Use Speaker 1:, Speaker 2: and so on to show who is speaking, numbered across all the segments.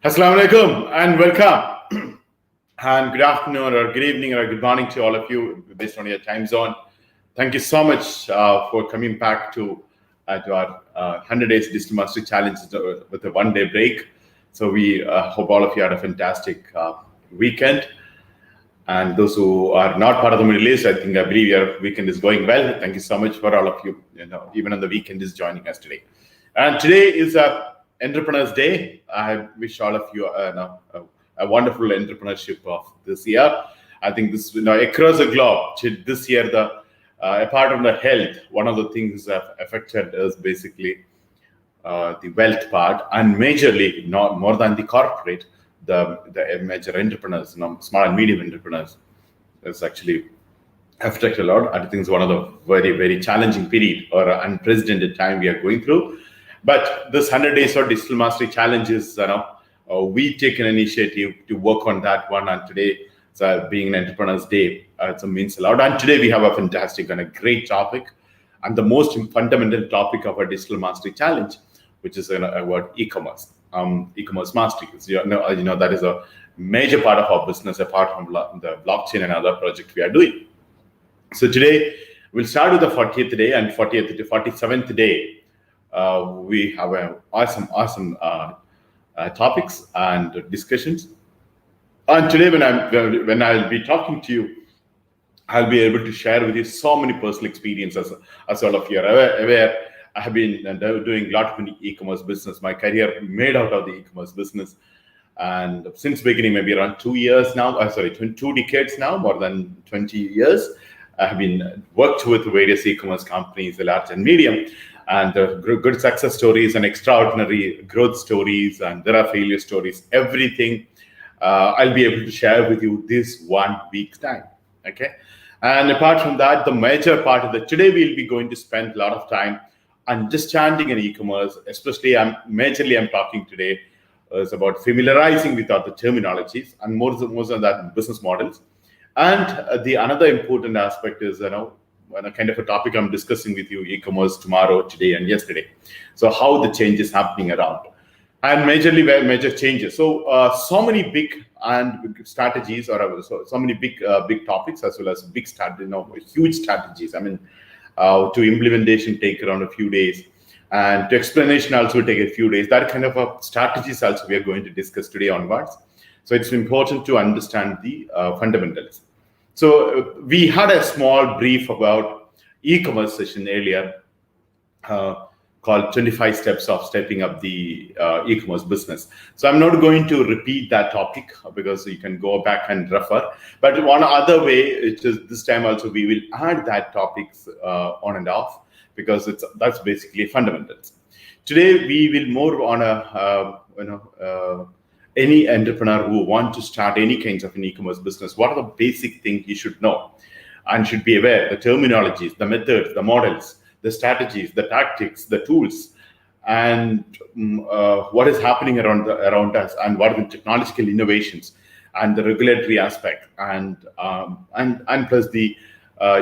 Speaker 1: Assalamu alaikum and welcome. And good afternoon or good evening or good morning to all of you based on your time zone. Thank you so much for coming back to our 100 Days Digital Mastery Challenge with a one-day break. So we hope all of you had a fantastic weekend. And those who are not part of the Middle East, I believe your weekend is going well. Thank you so much for all of you, even on the weekend is joining us today. And today is Entrepreneurs Day. I wish all of you a wonderful entrepreneurship of this year. I think this, across the globe, this year, apart from the health, one of the things that affected is basically the wealth part, and majorly, not more than the corporate, the major entrepreneurs, small and medium entrepreneurs, is actually affected a lot. I think it's one of the very, very challenging period or unprecedented time we are going through. But this 100 Days of Digital Mastery Challenge is, we take an initiative to work on that one. And today, being an Entrepreneurs Day, it means a lot. And today we have a fantastic and a great topic, and the most fundamental topic of our Digital Mastery Challenge, which is about e-commerce, e-commerce mastery. That is a major part of our business, apart from the blockchain and other projects we are doing. So today we'll start with the 40th day and 40th to 47th day. We have awesome topics and discussions. And today, when I'll be talking to you, I'll be able to share with you so many personal experiences. As all of you are aware, I have been doing a lot of e-commerce business. My career made out of the e-commerce business, and since beginning, maybe around 2 years now. 2 decades now, more than 20 years. I have been worked with various e-commerce companies, large and medium. And good success stories and extraordinary growth stories, and there are failure stories, everything I'll be able to share with you this 1 week's time. Okay. And apart from that, the major part of today we'll be going to spend a lot of time understanding an e-commerce, especially I'm talking today is about familiarizing with all the terminologies and more of that business models. And the another important aspect is, kind of a topic I'm discussing with you, e-commerce tomorrow, today, and yesterday. So how the change is happening around, and major changes. So many big strategies, or so many big topics, as well as huge strategies. To implementation take around a few days, and to explanation also take a few days. That kind of strategies also we are going to discuss today onwards. So it's important to understand the fundamentals. So we had a small brief about e-commerce session earlier called 25 Steps of Stepping Up the E-commerce Business. So I'm not going to repeat that topic because you can go back and refer. But one other way, it is this time also we will add that topics on and off, because that's basically fundamentals. Today we will more on any entrepreneur who want to start any kinds of an e-commerce business. What are the basic things you should know and should be aware? The terminologies, the methods, the models, the strategies, the tactics, the tools, and what is happening around us, and what are the technological innovations and the regulatory aspect, and plus the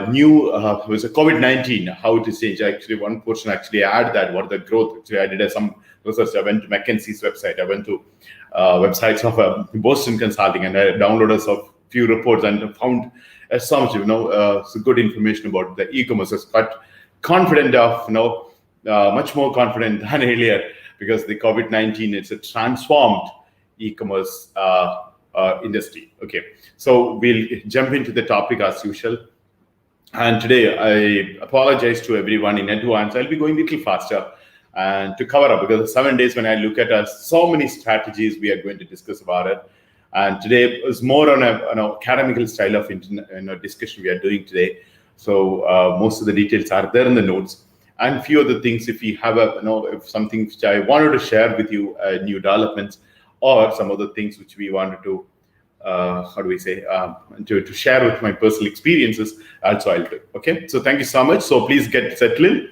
Speaker 1: new was a COVID-19, how it is changed. Actually, one portion actually I add that what the growth. Actually, I did some research. I went to McKinsey's website. I went to websites of Boston Consulting, and I downloaded a few reports and found so much, so good information about the e-commerce. It's quite confident of, much more confident than earlier, because the COVID-19, it's a transformed e-commerce industry. Okay, so we'll jump into the topic as usual. And today, I apologize to everyone in advance. I'll be going a little faster and to cover up, because 7 days when I look at so many strategies we are going to discuss about it. And today is more on an academical style of discussion we are doing today. So most of the details are there in the notes, and few of the things, if you have if something which I wanted to share with you, new developments, or some of the things which we wanted to to share with my personal experiences, also I'll do. Okay, so thank you so much. So please get settled in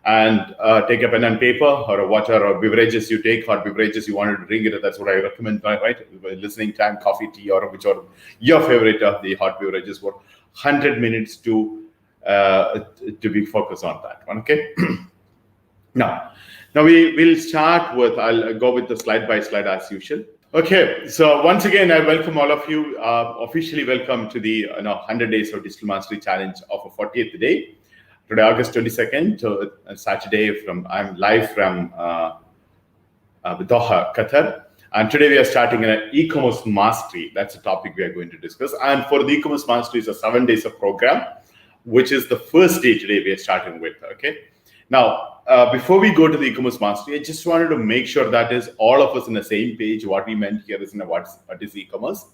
Speaker 1: and take a pen and paper, or water, or beverages you take, hot beverages you wanted to drink it. That's what I recommend, right? Listening time, coffee, tea, or which are your favorite of the hot beverages for 100 minutes to be focused on that one. Okay. Now we will start with, I'll go with the slide by slide as usual. Okay, so once again, I welcome all of you. Officially welcome to the 100 Days of Digital Mastery Challenge of a 40th day. Today, August 22nd, so Saturday. I'm live from Doha, Qatar. And today we are starting an e-commerce mastery. That's the topic we are going to discuss. And for the e-commerce mastery, it's a 7 days of program, which is the first day today we are starting with. Okay. Now, before we go to the e-commerce mastery, I just wanted to make sure that is all of us on the same page. What we meant here is what is e-commerce.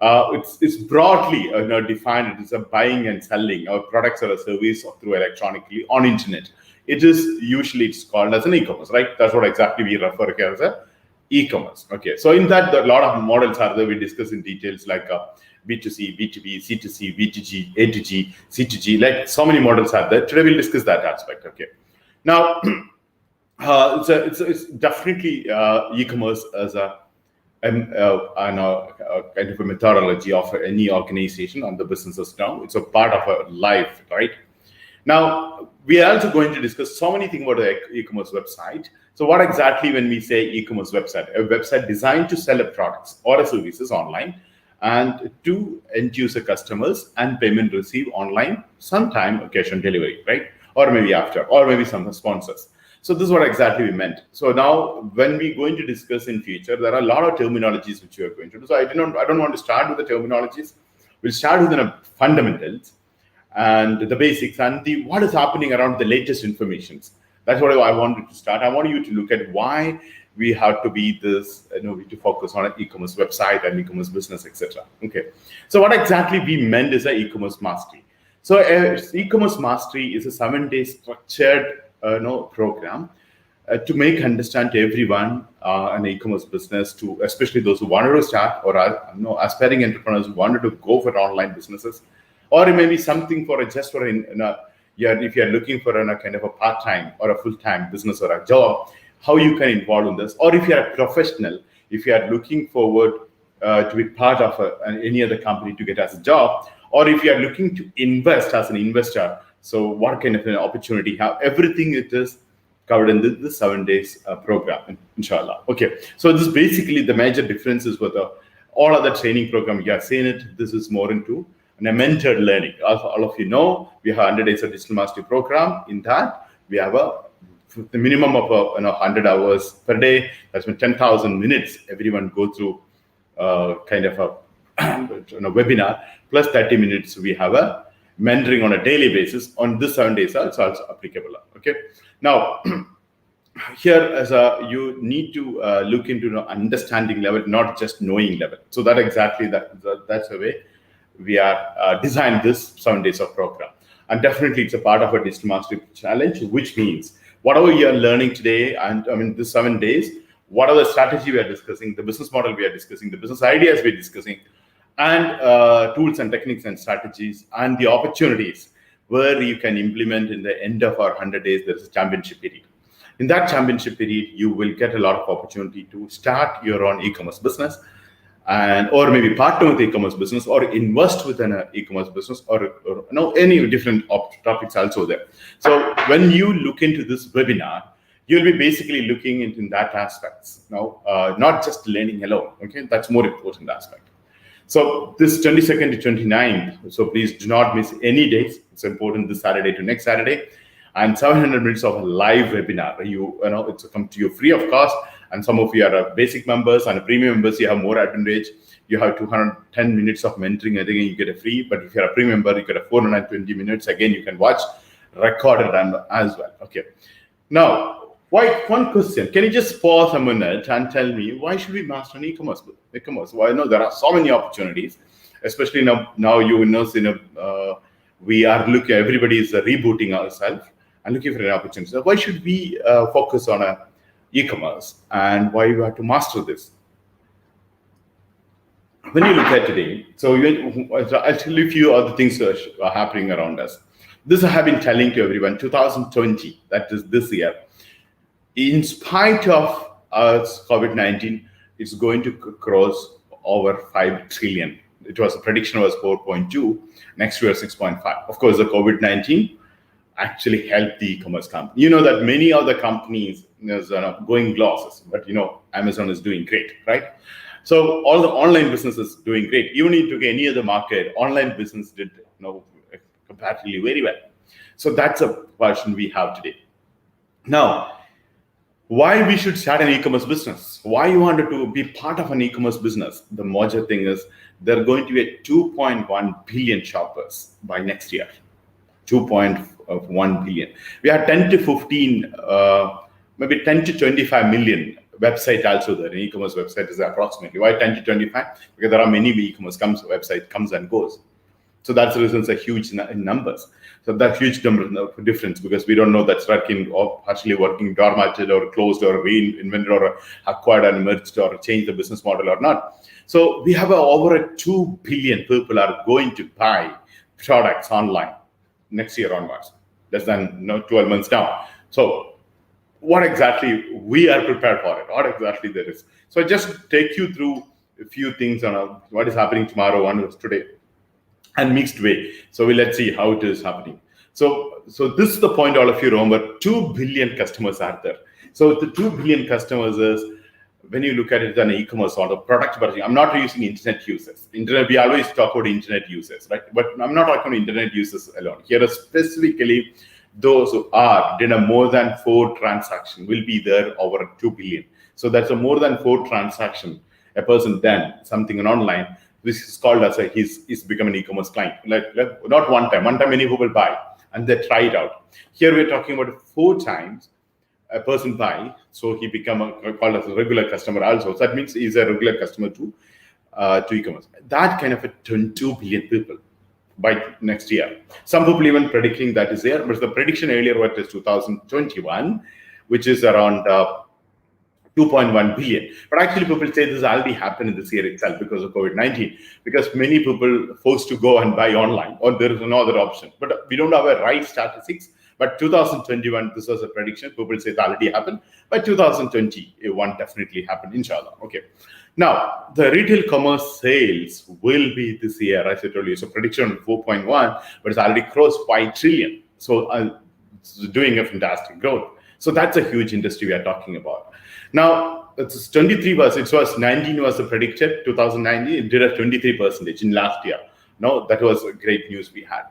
Speaker 1: It's broadly defined. It is a buying and selling of products or a service through electronically on internet. It's called as an e-commerce, right? That's what exactly we refer here as a e-commerce. Okay, so in that, a lot of models are there. We discuss in details like B2C, B2B, C2C, B2G, A2G, C2G. Like so many models are there. Today we'll discuss that aspect. Okay, now it's definitely e-commerce as a kind of a methodology of any organization and the businesses now. It's a part of a life, right? Now, we are also going to discuss so many things about the e-commerce website. So what exactly when we say e-commerce website? A website designed to sell a products or a services online and to end-user customers and payment received online, sometime cash on delivery, right? Or maybe after, or maybe some sponsors. So this is what exactly we meant. So now when we're going to discuss in future, there are a lot of terminologies which we are going to do. So I don't want to start with the terminologies. We'll start with the fundamentals and the basics and what is happening around the latest informations. That's what I wanted to start. I want you to look at why we have to be this, to focus on an e-commerce website and e-commerce business, etc. Okay. So what exactly we meant is an e-commerce mastery. So e-commerce mastery is a 7-day structured program to make understand to everyone an e-commerce business, to especially those who wanted to start or aspiring entrepreneurs who wanted to go for online businesses. Or it may be something for just for if you're looking for a kind of a part-time or a full-time business or a job, how you can involve in this. Or if you're a professional, if you are looking forward to be part of any other company to get as a job, or if you are looking to invest as an investor, so what kind of an opportunity you have, everything it is covered in this 7 days program, inshallah. Okay, so this is basically the major differences with all other training program. You have seen it. This is more into a mentored learning. All of you know, we have 100 days of digital mastery program. In that, we have the minimum of 100 hours per day. That's been 10,000 minutes. Everyone go through kind of a webinar plus 30 minutes. We have a mentoring on a daily basis. On this 7 days, it's also applicable. Okay. Now, here you need to look into understanding level, not just knowing level. So that's the way we are designed this 7 days of program. And definitely it's a part of a digital mastery challenge, which means whatever you're learning today, and this 7 days, what are the strategy we are discussing, the business model we are discussing, the business ideas we're discussing, and tools and techniques and strategies and the opportunities where you can implement in the end of our 100 days, there is a championship period. In that championship period, you will get a lot of opportunity to start your own e-commerce business, or maybe partner with e-commerce business, or invest within an e-commerce business, or any different topics also there. So when you look into this webinar, you'll be basically looking into that aspects. Not just learning alone. Okay, that's more important aspect. So this 22nd to 29th. So please do not miss any days. It's important this Saturday to next Saturday, and 700 minutes of a live webinar. It's come to you free of cost. And some of you are basic members and premium members, you have more advantage. You have 210 minutes of mentoring, again, you get a free. But if you're a premium member, you get a 420 minutes. Again, you can watch recorded as well. Okay. Now, one question. Can you just pause a minute and tell me, why should we master an e-commerce? Well, I know there are so many opportunities, especially now we are looking, everybody is rebooting ourselves and looking for an opportunity. So why should we focus on e-commerce, and why you have to master this? When you look at today, so I'll tell you a few other things are happening around us. This I have been telling to everyone, 2020, that is this year, in spite of COVID-19, it's going to cross over 5 trillion. The prediction was 4.2, next year 6.5. Of course, the COVID-19 actually help the e-commerce company. You know that many other companies is going losses, but Amazon is doing great, right? So all the online businesses doing great. Even if you took any other market, online business did comparatively very well. So that's a question we have today. Now, why we should start an e-commerce business? Why you wanted to be part of an e-commerce business? The major thing is there are going to be a 2.1 billion shoppers by next year. 2.1 billion. We have 10 to 15, maybe 10 to 25 million website also there. An e-commerce website is approximately. Why 10 to 25? Because there are many e-commerce website comes and goes. So that's the reason it's a huge in numbers. So that huge number difference, because we don't know that's working or partially working dormanted or closed or reinvented or acquired and merged or changed the business model or not. So we have over 2 billion people are going to buy products online next year onwards, less than 12 months now. So what exactly we are prepared for it? What exactly there is? So I just take you through a few things on what is happening tomorrow, what was today, and mixed way. So let's see how it is happening. So this is the point all of you remember, 2 billion customers are there. So the 2 billion customers is, when you look at it as an e-commerce or the product purchasing, I'm not using internet users. Internet, we always talk about internet users, right? But I'm not talking about internet users alone. Here is specifically those who did a more than 4 transaction will be there over 2 billion. So that's a more than 4 transaction a person done something online. This is called as he's become an e-commerce client. Like not one time many people buy and they try it out. Here we're talking about 4 times a person buy, so he become called as a regular customer also. So that means he's a regular customer to e-commerce. That kind of a 22 billion people by next year. Some people even predicting that is there, but the prediction earlier was 2021, which is around 2.1 billion. But actually people say this already happened in this year itself because of COVID-19, because many people forced to go and buy online, or there is no other option. But we don't have a right statistics. But 2021, this was a prediction. People say it already happened. But 2021 definitely happened, inshallah. Okay. Now, the retail commerce sales will be this year, as I told you. So prediction 4.1, but it's already crossed 5 trillion. So it's doing a fantastic growth. So that's a huge industry we are talking about. Now, it's 23%. It was 19 was the predicted, 2019. It did a 23% in last year. No, that was great news we had.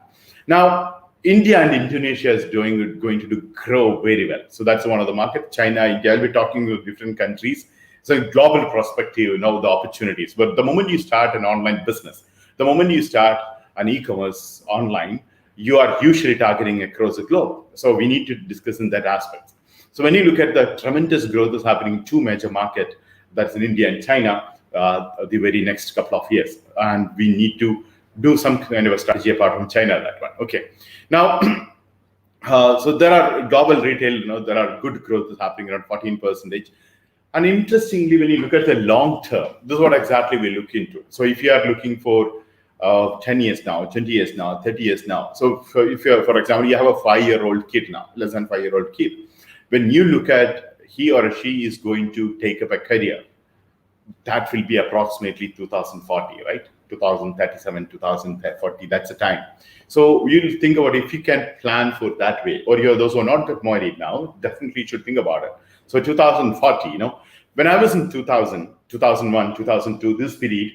Speaker 1: Now, India and Indonesia is going to grow very well. So that's one of the markets. China, India, I'll be talking with different countries. So global perspective, the opportunities. But the moment you start an online business, the moment you start an e-commerce online, you are usually targeting across the globe. So we need to discuss in that aspect. So when you look at the tremendous growth that's happening in 2 major markets, that's in India and China, the very next couple of years. And we need to do some kind of a strategy apart from China, that one. Okay. Now, so there are global retail, there are good growth is happening around 14%. And interestingly, when you look at the long term, this is what exactly we look into. So if you are looking for 10 years now, 20 years now, 30 years now. So if you're, for example, you have a 5-year-old kid now, less than 5-year-old kid. When you look at he or she is going to take up a career, that will be approximately 2040, right? 2037, 2040, that's the time. So you think about if you can plan for that way, or you're those who are not married now, definitely should think about it. So 2040, when I was in 2000, 2001, 2002, this period,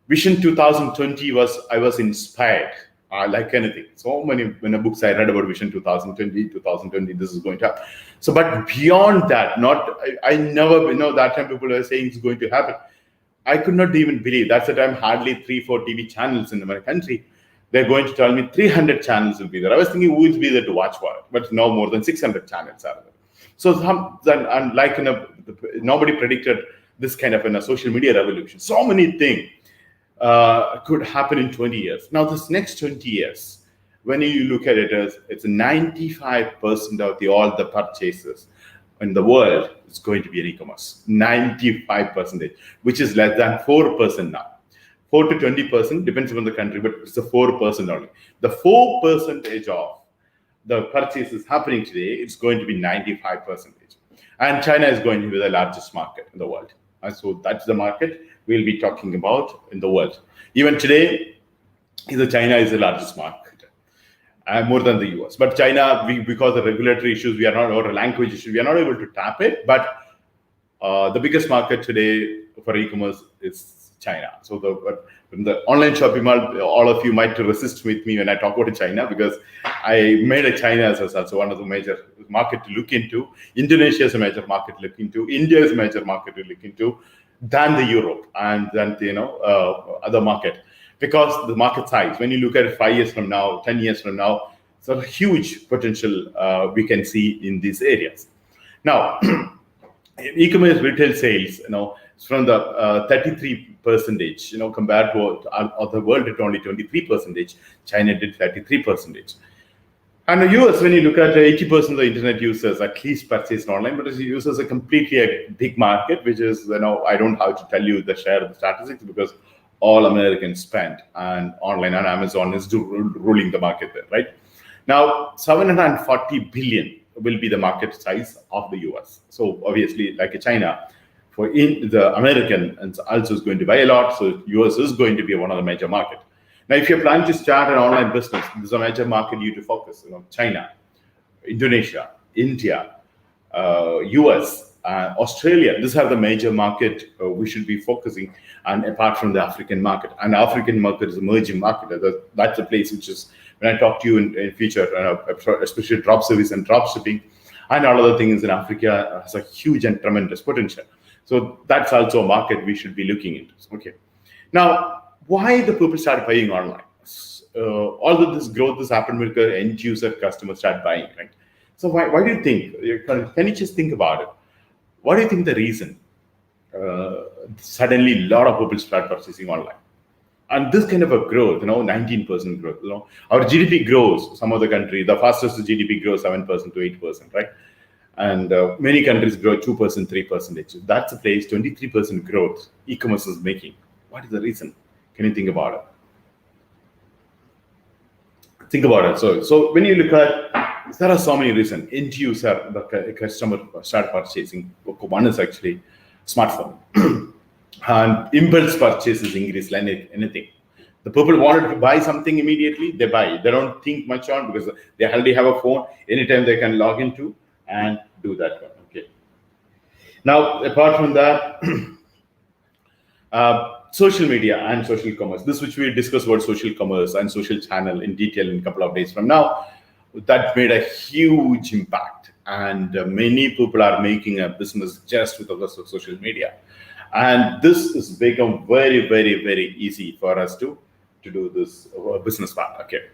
Speaker 1: Vision 2020 I was inspired, like anything. So many books I read about Vision 2020, this is going to happen. So, but beyond that, I never, that time people were saying it's going to happen. I could not even believe. That's the time hardly 3-4 TV channels in my country. They're going to tell me 300 channels will be there. I was thinking who will be there to watch for it, but no more than 600 channels are there. So nobody predicted this kind of a social media revolution. So many things could happen in 20 years. Now, this next 20 years, when you look at it as it's 95% of all the purchases in the world is going to be in e-commerce. 95%, which is less than 4% now. 4 to 20% depends on the country, but it's a 4% only. The 4% of the purchases happening today, it's going to be 95%. And China is going to be the largest market in the world. And so that's the market we'll be talking about in the world. Even today, China is the largest market. more than the US. But China, because of regulatory issues, we are not, or language issues, we are not able to tap it. But the biggest market today for e-commerce is China. So the online shopping mall, all of you might resist with me when I talk about China, because I made a China as also one of the major market to look into. Indonesia is a major market to look into. India is a major market to look into. Than the Europe and then other market, because the market size, when you look at it 5 years from now, 10 years from now, it's a huge potential we can see in these areas. Now, e-commerce retail sales, from the 33%, compared to other world, it only 23%. China did 33%. And the US, when you look at 80% of the internet users at least purchase online, but it uses a completely big market, which is, I don't have to tell you the share of the statistics, because all Americans spend and online, and Amazon is ruling the market there, right? Now, 740 billion will be the market size of the US. So obviously, like China, for the American also is going to buy a lot. So US is going to be one of the major markets. Now, if you're planning to start an online business, this is a major market you to focus. China, Indonesia, India, US, Australia. These are the major market we should be focusing. And apart from the African market, and African market is an emerging market. That's a place which is, when I talk to you in future, especially drop service and drop shipping, and all other things in Africa has a huge and tremendous potential. So that's also a market we should be looking into. Okay. Now, why the people start buying online? All of this growth has happened because end user customers start buying, right? So why do you think? Can you just think about it? What do you think the reason? Suddenly, a lot of people start purchasing online, and this kind of a growth, 19% growth. Our GDP grows. Some of the country, the fastest GDP grows 7% to 8%, right? And many countries grow 2%, 3%. That's a place 23% growth e-commerce is making. What is the reason? Can you think about it? Think about it. So when you look at, there are so many reasons. End user, the customer start purchasing. One is actually smartphone, and impulse purchases increase like anything. The people wanted to buy something immediately, they buy. They don't think much on, because they already have a phone. Anytime they can log into and do that one. Okay. Now, apart from that, social media and social commerce. This which we discuss about social commerce and social channel in detail in a couple of days from now. That made a huge impact, and many people are making a business just with the social media. And this has become very, very, very easy for us to do this business part. Okay.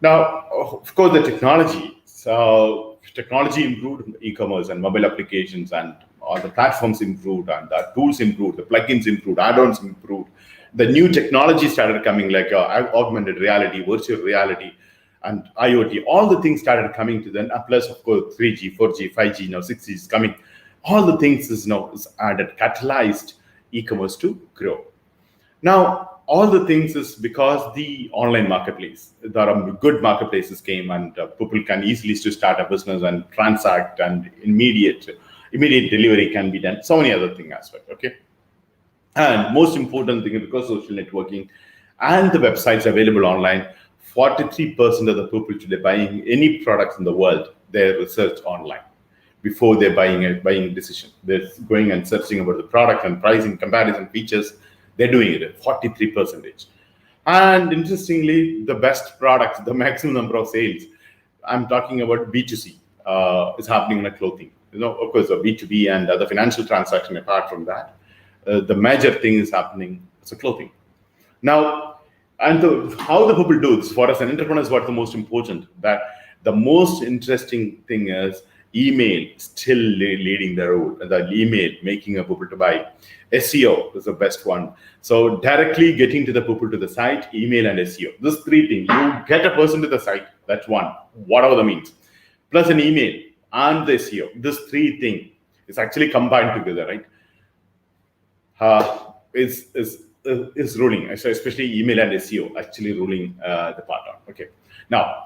Speaker 1: Now, of course, the technology. So technology improved e-commerce and mobile applications, and all the platforms improved, and the tools improved, the plugins improved, add-ons improved. The new technology started coming, like augmented reality, virtual reality, and IoT. All the things started coming to them. Plus, of course, 3G, 4G, 5G, now 6G is coming. All the things is added, catalyzed e-commerce to grow. Now, all the things is because the online marketplace, there are good marketplaces came, and people can easily start a business and transact, and immediate delivery can be done. So many other things as well. Okay. And most important thing is because social networking and the websites available online, 43% of the people today buying any products in the world, they research online before they're buying a decision. They're going and searching about the product and pricing, comparison, features. They're doing it at 43%. And interestingly, the best products, the maximum number of sales, I'm talking about B2C, is happening in a clothing. Of course, a B2B and other financial transaction apart from that. The major thing is happening, it's a clothing. Now, and how the people do this, for us an entrepreneur, is what the most important. That the most interesting thing is email still leading the role. The email making a people to buy. SEO is the best one. So directly getting to the people to the site, email and SEO. These three things. You get a person to the site, that's one, whatever the means. Plus an email and the SEO. These three things is actually combined together, right? Is ruling, especially email and SEO, actually ruling the part on. Okay. Now,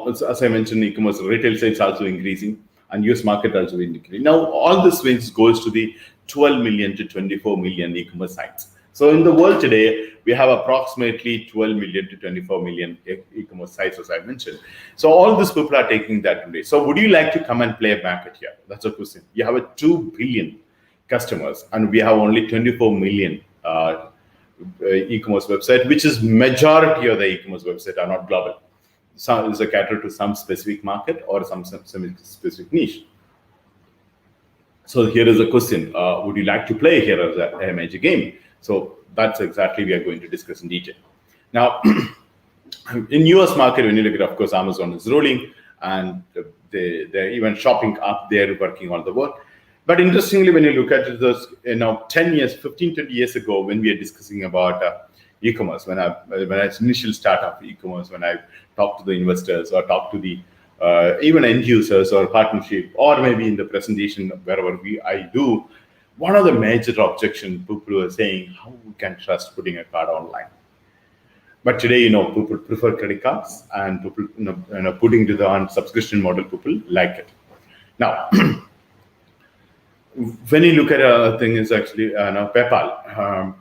Speaker 1: as I mentioned, e-commerce retail sales also increasing, and US market also increasing. Now, all this goes to the 12 million to 24 million e-commerce sites. So in the world today, we have approximately 12 million to 24 million e-commerce sites, as I mentioned. So all these people are taking that today. So would you like to come and play a market here? That's a question. You have a 2 billion customers, and we have only 24 million e-commerce website, which is majority of the e-commerce website are not global. Some is a cater to some specific market or some specific niche. So here is a question: would you like to play here as a major game? So that's exactly we are going to discuss in detail. Now, in US market, when you look at, of course, Amazon is rolling, and they're even shopping up there, working on the work. But interestingly, when you look at it, 10 years, 15, 20 years ago, when we are discussing about e-commerce, when I initial start of e-commerce, when I talk to the investors or talk to the even end users or partnership, or maybe in the presentation wherever I do, one of the major objections people were saying, how we can trust putting a card online. But today, people prefer credit cards, and people, putting to the on subscription model, people like it. Now, when you look at a thing, is actually PayPal.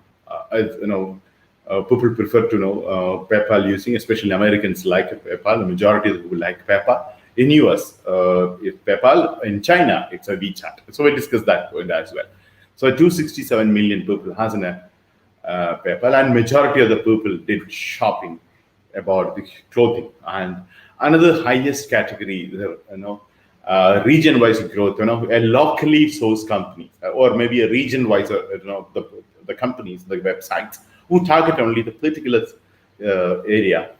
Speaker 1: People prefer to know PayPal using, especially Americans like PayPal. The majority of the people like PayPal. In US, it's PayPal. In China, it's a WeChat. So we discussed that point as well. So 267 million people has a PayPal, and majority of the people did shopping about the clothing. And another highest category, region-wise growth, a locally sourced company, or maybe a region-wise, the companies, the websites who target only the particular area,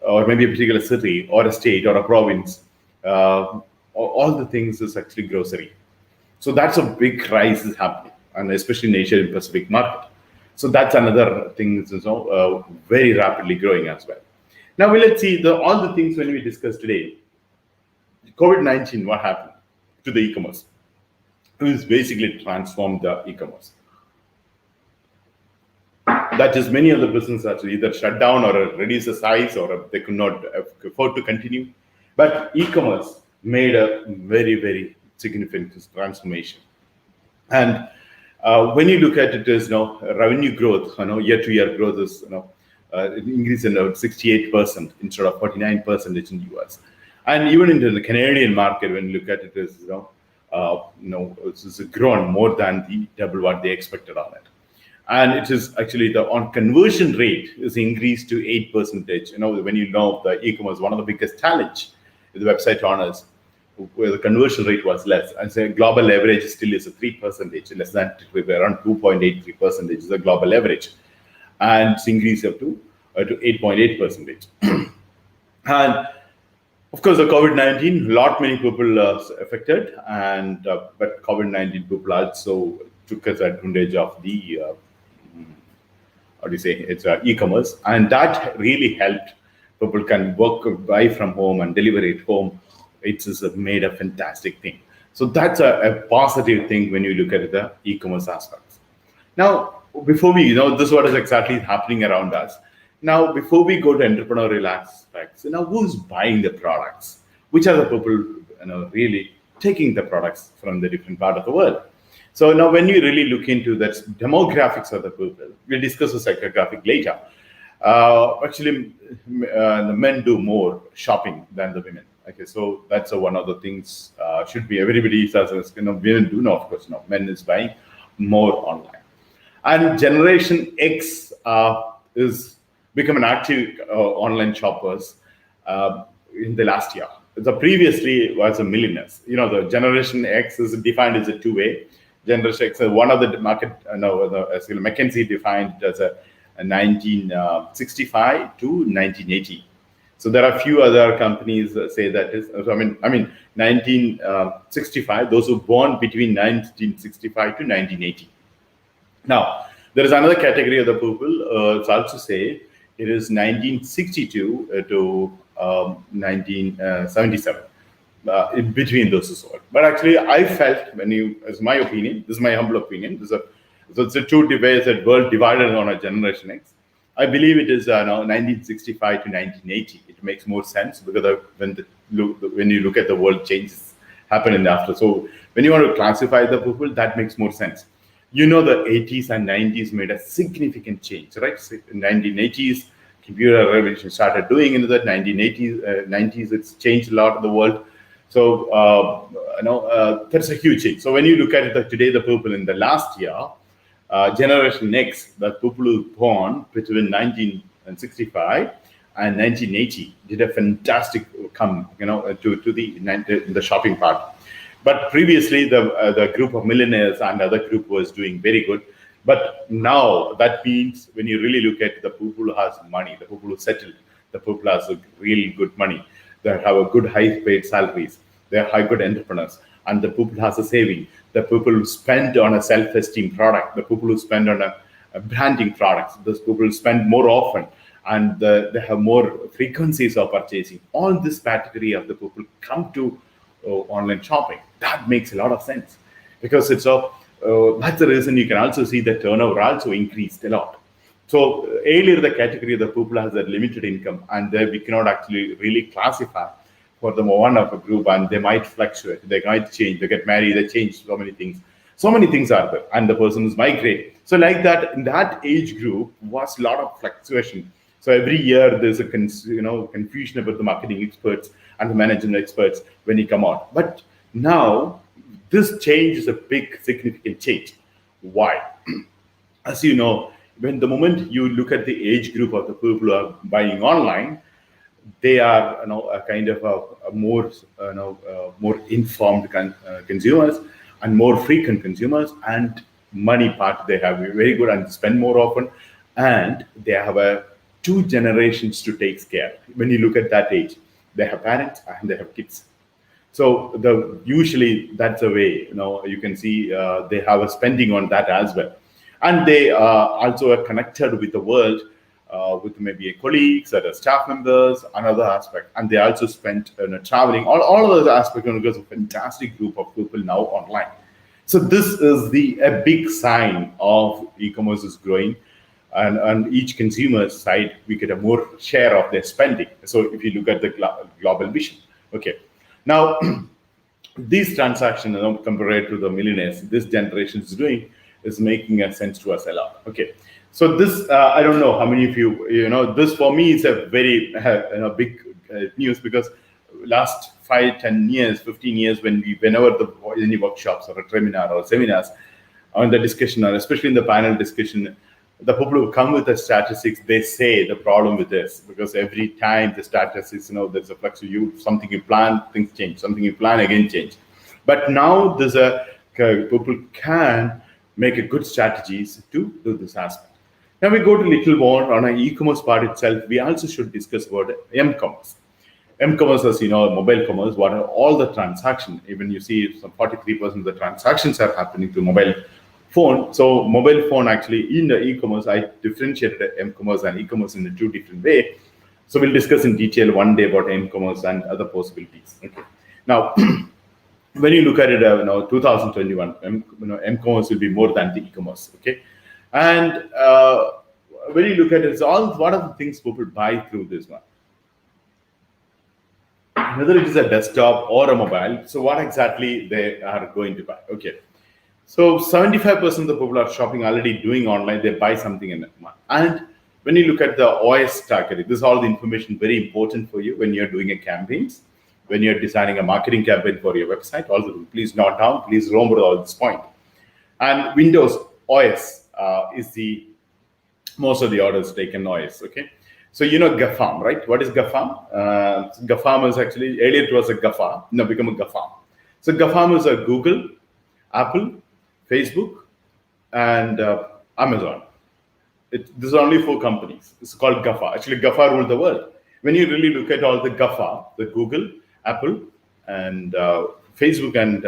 Speaker 1: or maybe a particular city, or a state, or a province. All the things is actually grocery. So that's a big rise is happening, and especially in Asia and Pacific market. So that's another thing is very rapidly growing as well. Now let's see all the things when we discuss today. COVID-19, what happened to the e-commerce? It was basically transformed the e-commerce. That is, many of the businesses actually either shut down or reduce the size, or they could not afford to continue. But e-commerce made a very, very significant transformation. And when you look at it as revenue growth, year-to-year growth is increase in 68% instead of 49% in the US. And even in the Canadian market, when you look at it, it's grown more than the double what they expected on it. And it is actually on conversion rate is increased to 8%. When the e-commerce, one of the biggest challenge with the website owners, where the conversion rate was less. And say global average still is a 3%, less than around 2.83% is the global average, and it's increased up to 8.8%. And of course, the COVID-19, many people affected, and but COVID-19 people also took advantage of the it's e-commerce, and that really helped. People can buy from home and deliver it home. It's made a fantastic thing. So that's a positive thing when you look at the e-commerce aspects. Now, before we, this is what is exactly happening around us. Now, before we go to entrepreneurial aspects, who's buying the products? Which are the people, really taking the products from the different part of the world? So now, when you really look into that demographics of the people, we'll discuss the psychographic later. Actually, the men do more shopping than the women. Okay, so that's one of the things should be everybody says. Women do know, of course, men is buying more online, and Generation X is become an active online shoppers in the last year. The previously was a millennials. The Generation X is defined as a two-way. Generation X, one of the market, McKinsey defined it as a 1965 to 1980. So there are a few other companies that say that is. I mean, 1965. Those who born between 1965 to 1980. Now there is another category of the people. It's also say it is 1962 to 1977. In between those two. But actually, I felt as my opinion, this is my humble opinion. So it's a two debates that world divided on a Generation X. I believe it is 1965 to 1980. It makes more sense because when you look at the world changes happen in after. So when you want to classify the people, that makes more sense. The 80s and 90s made a significant change, right? So in 1980s, computer revolution started doing into the 1980s, 90s. It's changed a lot in the world. So that's a huge change. So when you look at it today, the people in the last year, Generation X, the people who were born between 1965 and 1980, did a fantastic come, to the shopping part. But previously, the group of millionaires and other group was doing very good. But now that means when you really look at the people who has money, the people who settled, the people who has a really good money, they have a good high paid salaries, they are high good entrepreneurs, and the people who has a saving, the people who spend on a self-esteem product, the people who spend on a branding products, those people who spend more often, and they have more frequencies of purchasing. All this category of the people come to online shopping. That makes a lot of sense because that's the reason you can also see the turnover also increased a lot. So earlier the category of the people has a limited income, and we cannot actually really classify for them one of a group, and they might fluctuate, they might change, they get married, they change so many things. So many things are there, and the person is migrate. So like that, in that age group was a lot of fluctuation. So every year there's a confusion about the marketing experts and the management experts when you come out. But now this change is a big significant change. Why? As you know, when the moment you look at the age group of the people who are buying online, they are a kind of a more more informed consumers and more frequent consumers, and money part they have very good and spend more often, and they have a two generations to take care. When you look at that age, they have parents and they have kids. So usually that's a way you can see they have a spending on that as well, and they also are connected with the world, with maybe colleagues, other staff members, another aspect, and they also spent traveling. All of those aspects because a fantastic group of people now online. So this is a big sign of e-commerce is growing, and on each consumer's side, we get a more share of their spending. So if you look at the global vision, okay. Now, these transactions, compared to the millionaires, this generation is doing, is making a sense to us a lot. Okay, so this I don't know how many of you this for me is a very big news, because last 5, 10 years, 15 years, whenever any workshops or a seminar or seminars on the discussion, or especially in the panel discussion, the people who come with the statistics, they say the problem with this, because every time the statistics, there's a flux of something you plan, things change, something you plan, again change. But now there's people can make a good strategies to do this aspect. Now we go to little more on an e-commerce part itself. We also should discuss about m-commerce. M-commerce, as you know, mobile commerce, what are all the transactions, even you see some 43% of the transactions are happening to mobile phone. So mobile phone, actually in the e-commerce, I differentiated m-commerce and e-commerce in a two different way. So we'll discuss in detail one day about m-commerce and other possibilities. Okay. Now, when you look at it, 2021, m-commerce will be more than the e-commerce. Okay, and when you look at it, it's what are the things people buy through this one? Whether it is a desktop or a mobile, so what exactly they are going to buy? Okay. So 75% of the people are shopping already doing online. They buy something in it. And when you look at the OS category, this is all the information very important for you when you're doing a campaigns, when you're designing a marketing campaign for your website. Also, please note down, please remember all this point. And Windows OS is the most of the orders taken OS. Okay. So GAFAM, right? What is GAFAM? GAFAM is actually, earlier it was a GAFA, now become a GAFAM. So GAFAM is a Google, Apple, Facebook, and Amazon. These are only 4 companies. It's called GAFA. Actually, GAFA ruled the world. When you really look at all the GAFA, the Google, Apple, and Facebook, and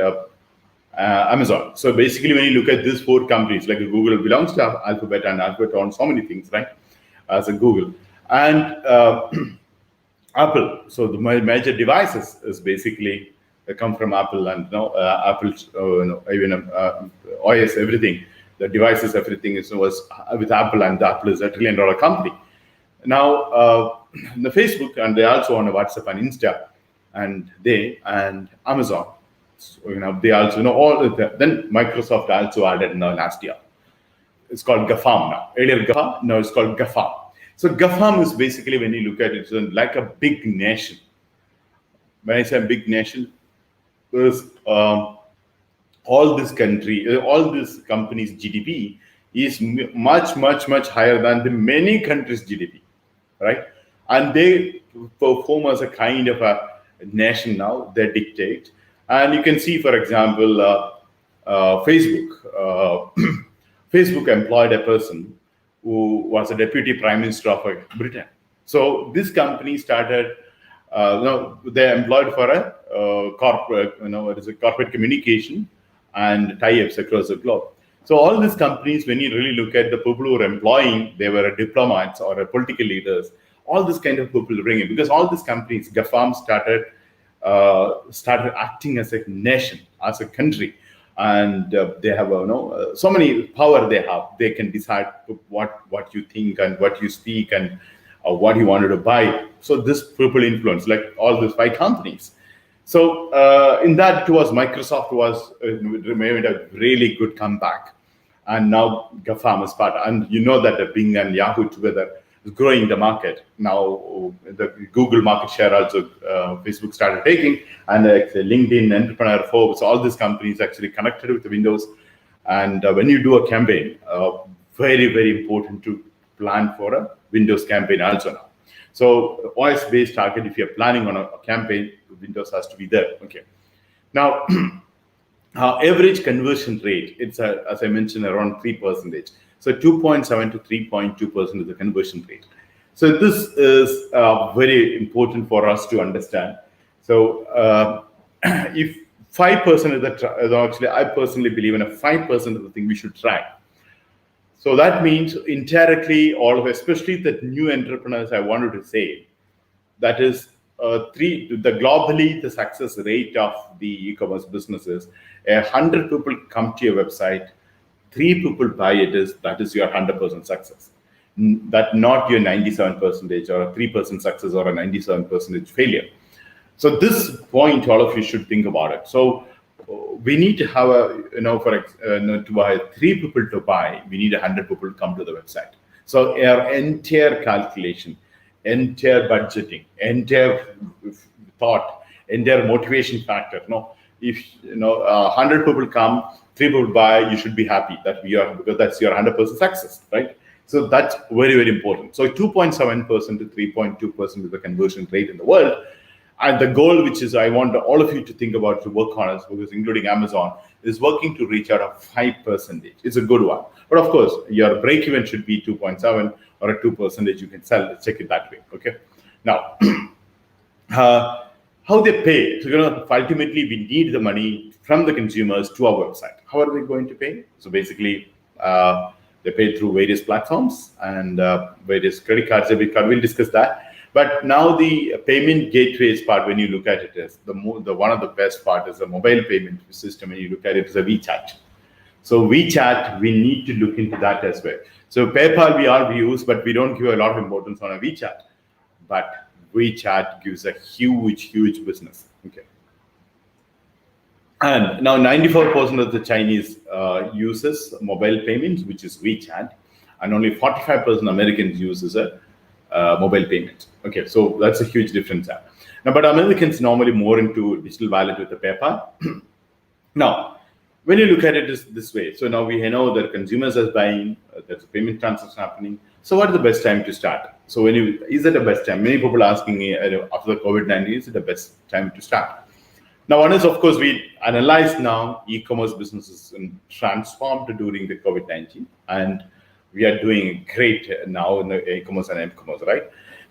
Speaker 1: Amazon. So basically, when you look at these 4 companies, like Google belongs to Alphabet, and Alphabet owns so many things, right? As a Google. And Apple. So the major devices is basically come from Apple, and Apple, even OS, everything, the devices, everything was with Apple, and Apple is a $1 trillion company. Now, the Facebook, and they also own WhatsApp and Insta, and Amazon. So, they also all of that. Then Microsoft also added now last year. It's called GAFAM now. Earlier GAFA, now it's called GAFAM. So GAFAM is basically, when you look at it, it's like a big nation. When I say big nation, there's all this country, all these companies' GDP is much, much, much higher than the many countries' GDP, right? And they perform as a kind of a nation now. They dictate, and you can see, for example, Facebook. Facebook employed a person who was a deputy prime minister of Britain. So this company started. They employed for a corporate, it is a corporate communication and tie-ups across the globe. So all these companies, when you really look at the people who were employing, they were diplomats or political leaders. All this kind of people bring in, because all these companies, GAFAM started acting as a nation, as a country, and they have so many power they have. They can decide what you think and what you speak and what you wanted to buy. So this people influence like all these 5 companies. So in that was Microsoft was made a really good comeback, and now GAFAM is part. And you know that Bing and Yahoo together is growing the market. Now the Google market share also Facebook started taking, and LinkedIn, Entrepreneur, Forbes, all these companies actually connected with the Windows. And when you do a campaign, very, very important to plan for a Windows campaign also now. So voice-based target, if you're planning on a campaign, Windows has to be there. Okay. Now, average conversion rate, it's as I mentioned, around 3%. So 2.7 to 3.2% is the conversion rate. So this is very important for us to understand. So if 5% is actually, I personally believe in a 5% of the thing we should try. So that means indirectly, all of, especially the new entrepreneurs, I wanted to say, that is globally, the success rate of the e-commerce businesses, 100 people come to your website, 3 people buy it, that is your 100% success. That not your 97% or a 3% success or a 97% failure. So this point, all of you should think about it. So we need to have to buy 3 people to buy, we need 100 people to come to the website. So our entire calculation, entire budgeting, entire thought, entire motivation factor. If 100 people come, 3 people buy, you should be happy that because that's your 100% success, right? So that's very, very important. So 2.7% to 3.2% is the conversion rate in the world. And the goal, which is I want all of you to think about, to work on, because including Amazon, is working to reach out a 5%. It's a good one. But of course, your break even should be 2.7 or a 2%. You can check it that way. Okay. Now, how they pay. So, ultimately, we need the money from the consumers to our website. How are they going to pay? So basically, they pay through various platforms and various credit cards, debit card. We'll discuss that. But now the payment gateways part, when you look at it, is the one of the best part is the mobile payment system. When you look at it, is a WeChat. So WeChat, we need to look into that as well. So PayPal we all use, but we don't give a lot of importance on a WeChat. But WeChat gives a huge, huge business. Okay. And now 94% of the Chinese uses mobile payments, which is WeChat, and only 45% Americans uses a mobile payment. Okay, so that's a huge difference there. Now, but Americans normally more into digital wallet with the PayPal. Now, when you look at it this way, so now we know that consumers are buying, there's a payment transaction happening. So what is the best time to start? So is it the best time? Many people are asking me after the COVID-19, is it the best time to start? Now, one is, of course, we analyze now e-commerce businesses transformed during the COVID-19, and we are doing great now in the e-commerce and m-commerce, right?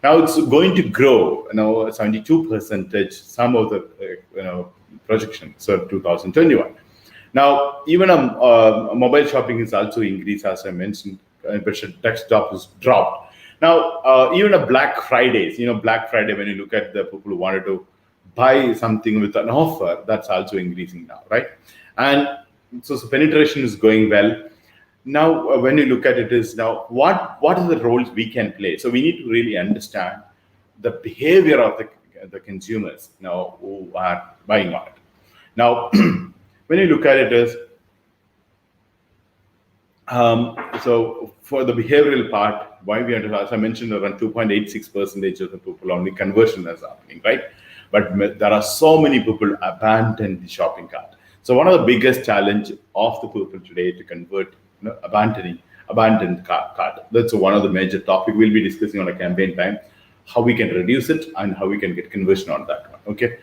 Speaker 1: Now it's going to grow, 72%, some of the projection, so 2021. Now, even mobile shopping is also increased, as I mentioned, but desktop is dropped. Now, even a Black Fridays, Black Friday, when you look at the people who wanted to buy something with an offer, that's also increasing now, right? And so penetration is going well. Now, when you look at it, is now what are the roles we can play? So we need to really understand the behavior of the consumers now who are buying on it. Now, when you look at it as so for the behavioral part, why we have to, as I mentioned, around 2.86% of the people only conversion is happening, right? But there are so many people abandon the shopping cart. So one of the biggest challenge of the people today to convert, abandoned cart. That's one of the major topic we'll be discussing on a campaign time, how we can reduce it and how we can get conversion on that one. Okay.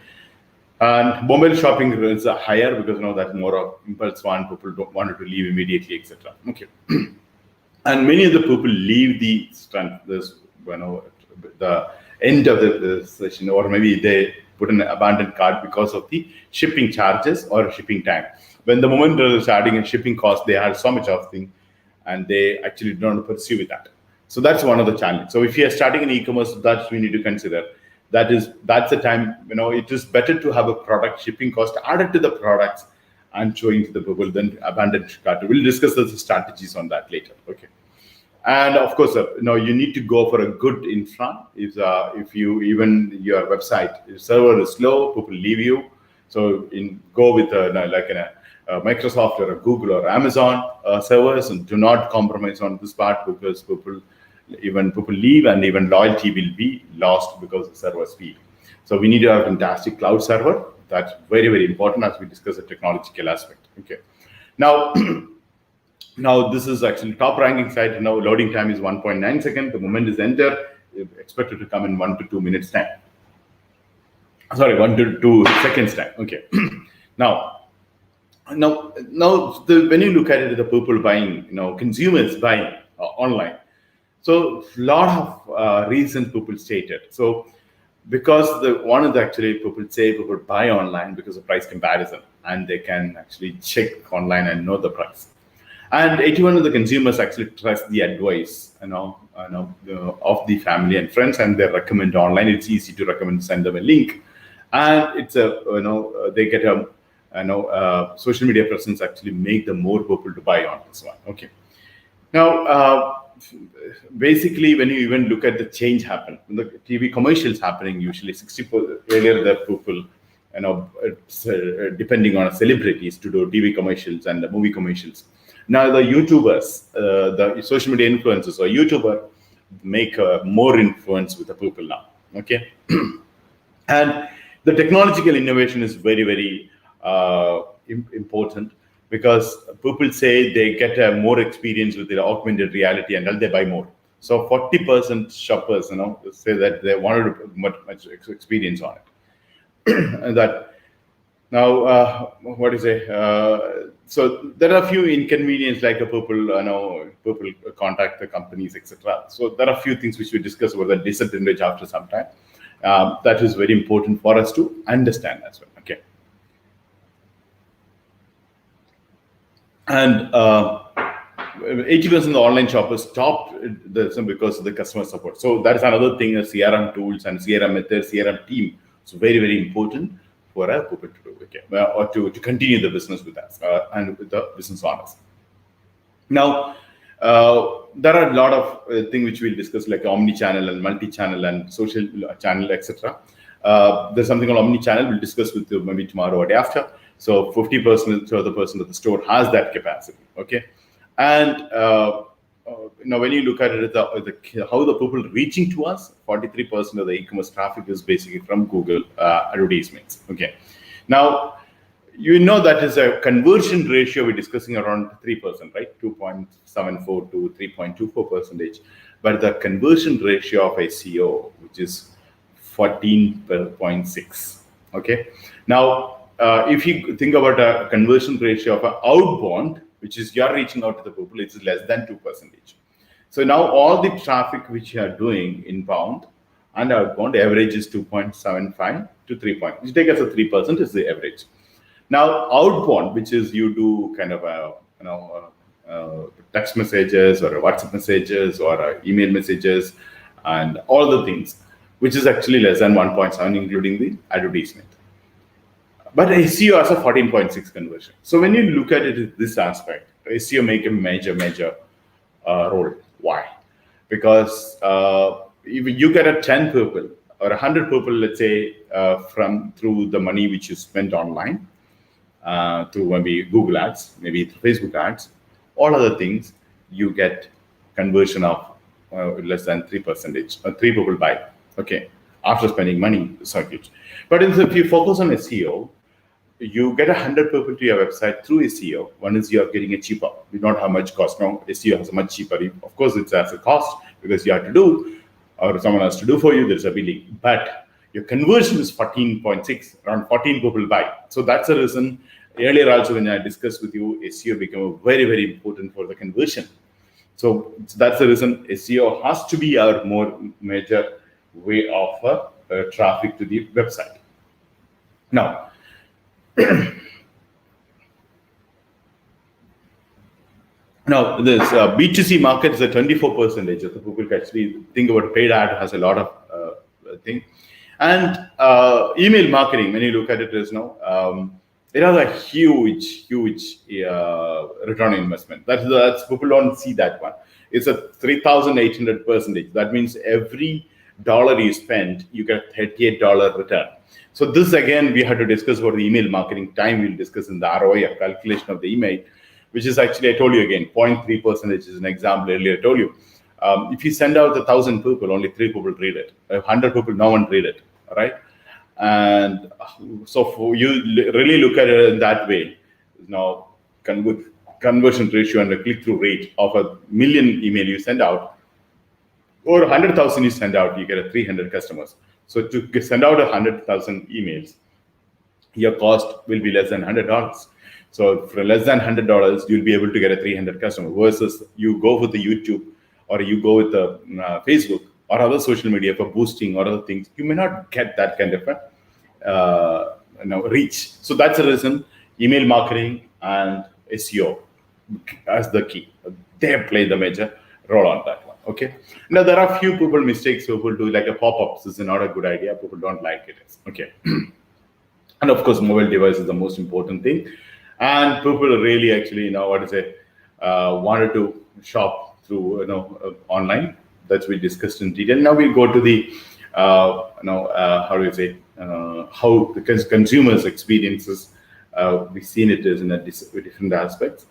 Speaker 1: And mobile shopping is higher because that's more of impulse one. People don't want to leave immediately, etc. Okay, and many of the people leave the strength. This the end of the session, or maybe they put an abandoned cart because of the shipping charges or shipping time. When the moment they're starting a shipping cost, they have so much of thing, and they actually don't pursue with that. So that's one of the challenges. So if you are starting an e-commerce, that we need to consider. That's the time, it is better to have a product shipping cost added to the products and showing to the people than abandoned cart. We'll discuss the strategies on that later. Okay. And of course, you need to go for a good infra. If you even your website if server is slow, people leave you. So go with like a Microsoft or a Google or Amazon servers, and do not compromise on this part, because people leave and even loyalty will be lost because of server speed. So we need a fantastic cloud server. That's very, very important as we discuss the technological aspect. Okay. Now, now this is actually top ranking site. Now loading time is 1.9 seconds. The moment is entered, expected to come in 1 to 2 minutes time. Sorry, 1 to 2 seconds time. Okay. Now, when you look at it, the people buying, consumers buying online. So a lot of reasons people stated. So because one of the actually people buy online because of price comparison, and they can actually check online and know the price. And 81 of the consumers actually trust the advice, of the family and friends, and they recommend online. It's easy to recommend, send them a link, and it's they get social media presence actually make them more people to buy on this one. Okay. Now, basically, when you even look at the change happen, the TV commercials happening usually 64 earlier the people, depending on celebrities to do TV commercials and the movie commercials. Now the YouTubers, the social media influencers or YouTuber make more influence with the people now. Okay, and the technological innovation is very, very important, because people say they get more experience with the augmented reality and then they buy more. So 40% shoppers, say that they wanted much experience on it. And that now, what is it? So there are a few inconveniences, like people contact the companies, etc. So there are a few things which we discuss about the disadvantage after some time. That is very important for us to understand as well. Okay. And 80% of the online shoppers stopped because of the customer support. So that is another thing: CRM tools and CRM methods, CRM team. So very, very important for our people to do, okay, or to continue the business with us and with the business owners. Now, there are a lot of things which we'll discuss, like omni-channel and multi-channel and social channel, etc. There's something called omni-channel. We'll discuss with you maybe tomorrow or day after. So 50% to the person of the store has that capacity. Okay, and when you look at it, how the people reaching to us, 43% of the e-commerce traffic is basically from Google advertisements. Okay, now that is a conversion ratio we're discussing around 3%, right? 2.74 to 3.24%. But the conversion ratio of SEO, which is 14.6. Okay, now. If you think about a conversion ratio of an outbound, which is you're reaching out to the people, it's less than 2%. So now all the traffic which you are doing inbound and outbound average is 2.75 to 3 point. You take as a 3% is the average. Now outbound, which is you do kind of text messages or WhatsApp messages or email messages and all the things, which is actually less than 1.7, including the advertisement. But SEO has a 14.6 conversion. So when you look at it in this aspect, SEO make a major role. Why? Because if you get a 10 people or 100 people, let's say, through the money which you spent online, through maybe Google ads, maybe through Facebook ads, all other things, you get conversion of less than 3%, 3 people buy. Okay, after spending money, so huge. But if you focus on SEO, you get 100 people to your website through SEO. One is you're getting it cheaper. You don't have much cost now. SEO has a much cheaper. Of course, it has a cost because you have to do, or someone has to do for you. There's a billing, but your conversion is 14.6. Around 14 people buy. So that's the reason. Earlier also, when I discussed with you, SEO became very, very important for the conversion. So that's the reason SEO has to be our more major way of traffic to the website. Now, now this B2C market is a 24% of the people actually think about paid ad has a lot of thing. And email marketing, when you look at it, is now it has a huge return on investment. That's people don't see that one. It's a 3,800%. That means every dollar you spend, you get $38 return. So this again, we had to discuss about the email marketing time. We'll discuss in the ROI or calculation of the email, which is actually, I told you again, 0.3% is an example earlier I told you. If you send out 1,000 people, only 3 people read it. 100 people, no one read it, right? And so for you really look at it in that way, now conversion ratio and the click-through rate of 1 million email you send out, or 100,000 you send out, you get a 300 customers. So to send out 100,000 emails, your cost will be less than $100. So for less than $100, you'll be able to get a 300 customer versus you go with the YouTube or you go with the Facebook or other social media for boosting or other things. You may not get that kind of reach. So that's the reason email marketing and SEO as the key. They play the major role on that one. Okay. Now there are few people mistakes people do, like a pop-ups. This is not a good idea. People don't like it. Okay. And of course, mobile device is the most important thing. And people really actually, wanted to shop through, online. That's we discussed in detail. Now we go to the, how the consumers' experiences. We've seen it as in different aspects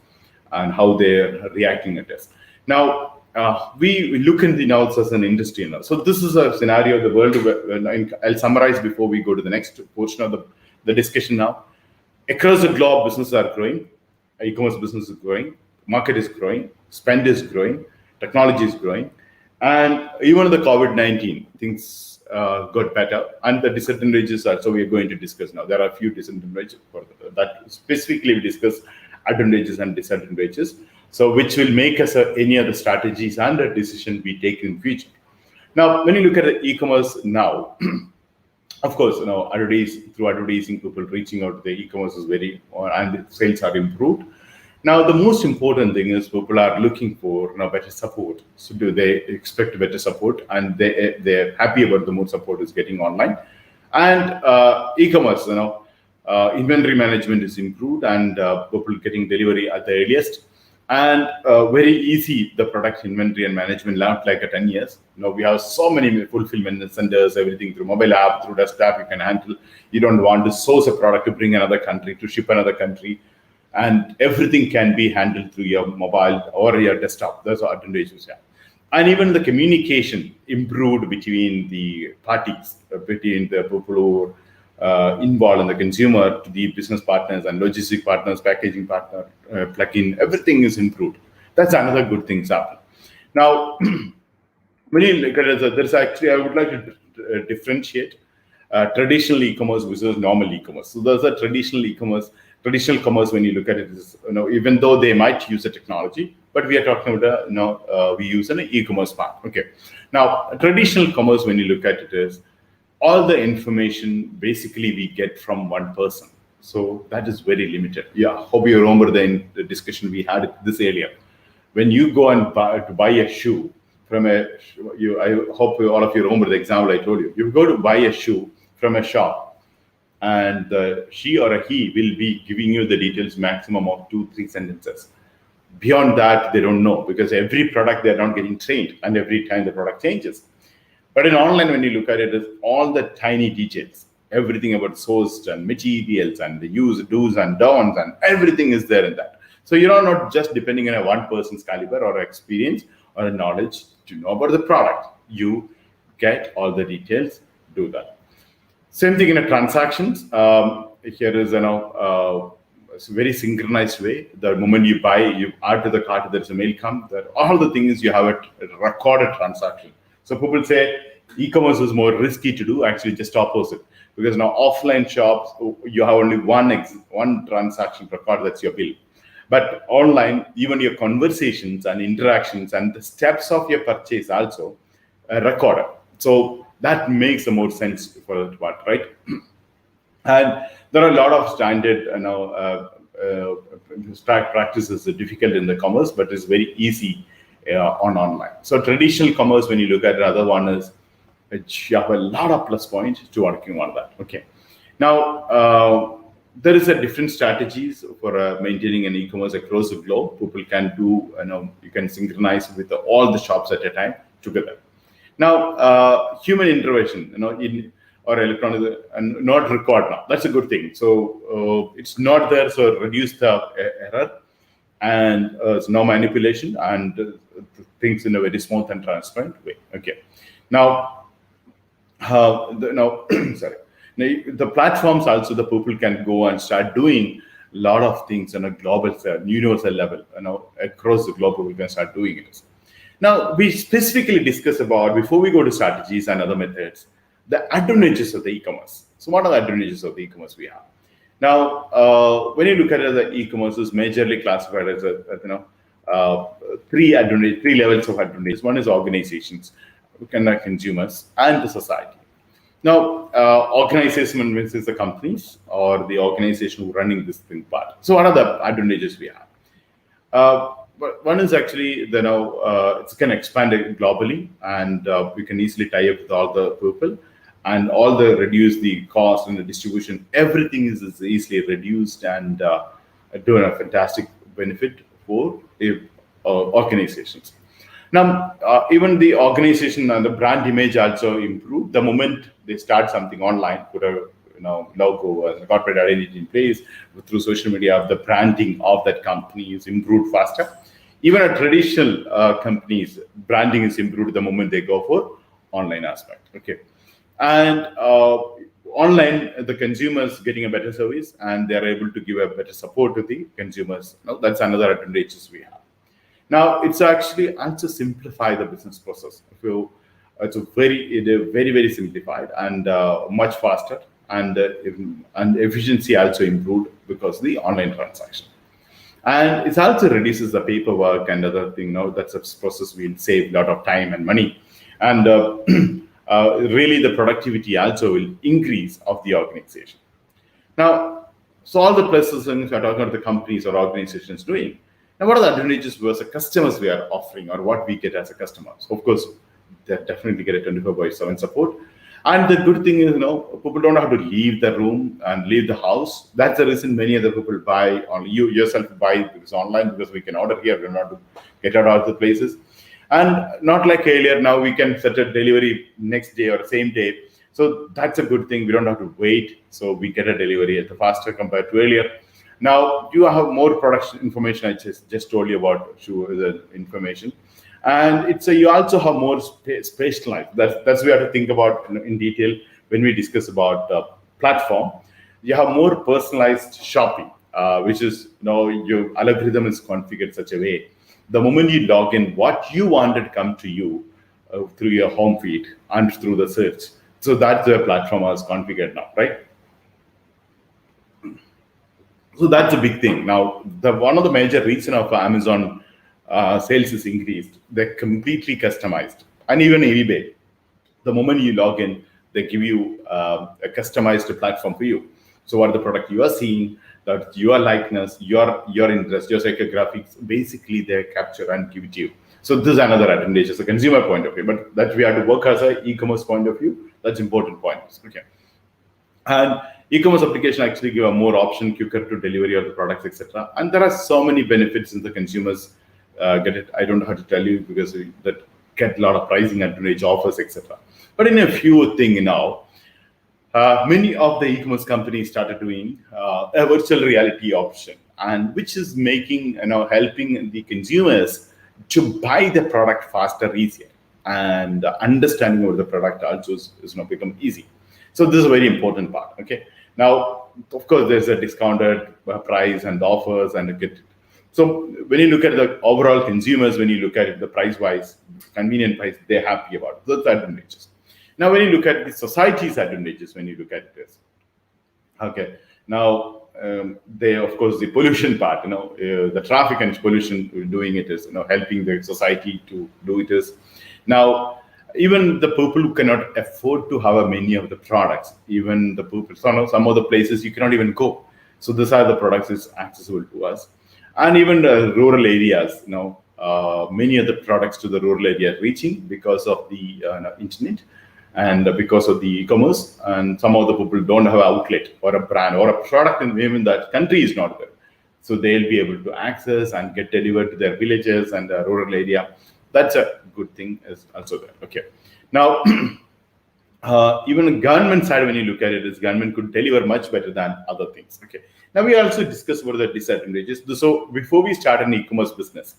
Speaker 1: and how they're reacting it is. Now, we look in the now as an industry now. So this is a scenario of the world. I'll summarize before we go to the next portion of the discussion now. Across the globe, businesses are growing. E-commerce business is growing. Market is growing. Spend is growing. Technology is growing. And even the COVID-19, things got better. And the disadvantages are, so we're going to discuss now. There are a few disadvantages for that. Specifically, we discuss advantages and disadvantages. So which will make us any other strategies and a decision we take in future. Now, when you look at the e-commerce now, of course, through advertising, people reaching out to the e-commerce is and the sales are improved. Now, the most important thing is people are looking for better support. So do they expect better support? And they're happy about the more support is getting online. And e-commerce, inventory management is improved and people getting delivery at the earliest. And very easy, the product inventory and management, not like 10 years. We have so many fulfillment centers, everything through mobile app, through desktop, you can handle. You don't want to source a product to bring another country, to ship another country. And everything can be handled through your mobile or your desktop. Those are advantages. Yeah. And even the communication improved between the parties, between the people who involved in the consumer to the business partners and logistic partners, packaging partner, plugin, everything is improved. That's another good thing happening. Now, when you look at it, there's actually, I would like to differentiate traditional e-commerce versus normal e-commerce. So there's a traditional commerce, when you look at it, is, even though they might use the technology, but we are talking about, we use an e-commerce part. Okay. Now, traditional commerce, when you look at it, is all the information basically we get from one person. So that is very limited. Yeah, hope you remember the discussion we had this earlier. When you go and buy a shoe from I hope all of you remember the example I told you. You go to buy a shoe from a shop, and she or he will be giving you the details maximum of 2-3 sentences. Beyond that, they don't know, because every product they're not getting trained, and every time the product changes. But in online, when you look at it, it's all the tiny details. everything about sourced and materials and the use, do's and don'ts, and everything is there in that. So you're not just depending on a one person's caliber or experience or knowledge to know about the product. You get all the details, do that. Same thing in a transactions. Here is it's a very synchronized way. The moment you buy, you add to the cart, there's a mail come. That all the things you have a recorded transaction. So people say e-commerce is more risky to do. Actually, just opposite, because now offline shops you have only one transaction record, that's your bill. But online, even your conversations and interactions and the steps of your purchase also recorded. So that makes the more sense for that part, right? And there are a lot of standard practices that are difficult in the commerce, but it's very easy on online. So traditional commerce, when you look at it, the other one is you have a lot of plus points to working on that. Okay. Now, there is a different strategies for maintaining an e-commerce across the globe. People can do, you can synchronize with all the shops at a time together. Now, human intervention, in or electronic and not record now. That's a good thing. So it's not there, so reduce the error and it's no manipulation and things in a very smooth and transparent way. Okay. Now, sorry. Now, the platforms also, the people can go and start doing a lot of things on a global, universal level. Across the globe, we can start doing it. Now, we specifically discuss about, before we go to strategies and other methods, the advantages of the e-commerce. So what are the advantages of the e-commerce we have? Now, when you look at it, the e-commerce is majorly classified as three levels of advantages. One is organizations, consumers, and the society. Now, organization means the companies or the organization who are running this thing part. So what are the advantages we have? One is actually, it can expand it globally, and we can easily tie up with all the people, and all the reduce the cost and the distribution. Everything is easily reduced and doing a fantastic benefit for organizations. Now, even the organization and the brand image also improve the moment they start something online, put a logo and corporate identity in place through social media. The branding of that company is improved faster. Even a traditional companies, branding is improved the moment they go for online aspect. Okay, and online, the consumers getting a better service and they are able to give a better support to the consumers. That's another advantages we have. Now, it's actually also simplify the business process. It's very simplified and much faster, and efficiency also improved because of the online transaction. And it also reduces the paperwork and other thing. That's a process will save a lot of time and money, and really the productivity also will increase of the organization. Now, so all the pluses, and if you're talking about the companies or organizations doing. Now, what are the advantages versus customers we are offering, or what we get as a customer? So of course, they definitely get a 24/7 support. And the good thing is, people don't have to leave the room and leave the house. That's the reason many other people buy, only you yourself buy because online, because we can order here, we don't have to get out of the places. And not like earlier, now we can set a delivery next day or same day. So that's a good thing. We don't have to wait. So we get a delivery at the faster compared to earlier. Now you have more production information. I just told you about the information, and you also have more specialized. That's we have to think about in detail when we discuss about platform. You have more personalized shopping, which is your algorithm is configured such a way. The moment you log in, what you wanted come to you through your home feed and through the search. So that's the platform is configured now, right? So that's a big thing. Now, one of the major reason of Amazon sales is increased. They're completely customized, and even eBay. The moment you log in, they give you a customized platform for you. So, what are the product you are seeing, that your likeness, your interest, your psychographics, basically they capture and give it to you. So, this is another advantage as a consumer point of view, but that we have to work as an e-commerce point of view. That's important point. Okay, and e-commerce application actually give a more option, quicker to delivery of the products, etc. And there are so many benefits in the consumers get it. I don't know how to tell you because that get a lot of pricing advantage offers, etc. But in a few thing now, many of the e-commerce companies started doing a virtual reality option, and which is making, helping the consumers to buy the product faster, easier, and understanding of the product also is now become easy. So this is a very important part. Okay, now of course there's a discounted price and offers and get. So when you look at the overall consumers, when you look at it, the price wise, convenient price, they're happy about it. Those advantages. Now, when you look at the society's advantages, when you look at this, okay. Now, they of course the pollution part, the traffic and pollution doing it is, helping the society to do it is. Now, even the people who cannot afford to have many of the products, even the people, some of the places you cannot even go. So these are the products is accessible to us, and even the rural areas, many of the products to the rural area reaching because of the internet and because of the e-commerce, and some of the people don't have an outlet or a brand or a product in even that country is not there, so they'll be able to access and get delivered to their villages and the rural area. That's a good thing is also there. Okay, now even the government side, when you look at it, is government could deliver much better than other things. Okay, now we also discuss about the disadvantages. So before we start an e-commerce business,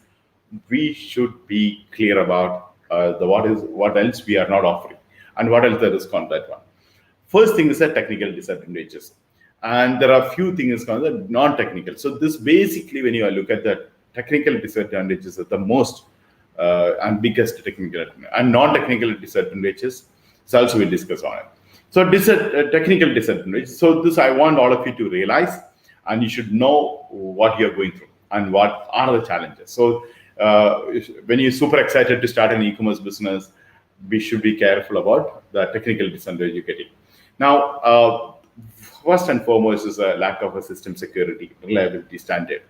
Speaker 1: we should be clear about what else we are not offering and what else there is on that one. First thing is the technical disadvantages, and there are few things called the non-technical. So this basically, when you look at the technical disadvantages, are the most and biggest technical and non-technical disadvantages. So also we discuss on it. So technical disadvantages. So this I want all of you to realize, and you should know what you're going through and what are the challenges. So when you're super excited to start an e-commerce business, we should be careful about the technical disadvantage you're getting. Now, first and foremost is a lack of a system security, reliability standard,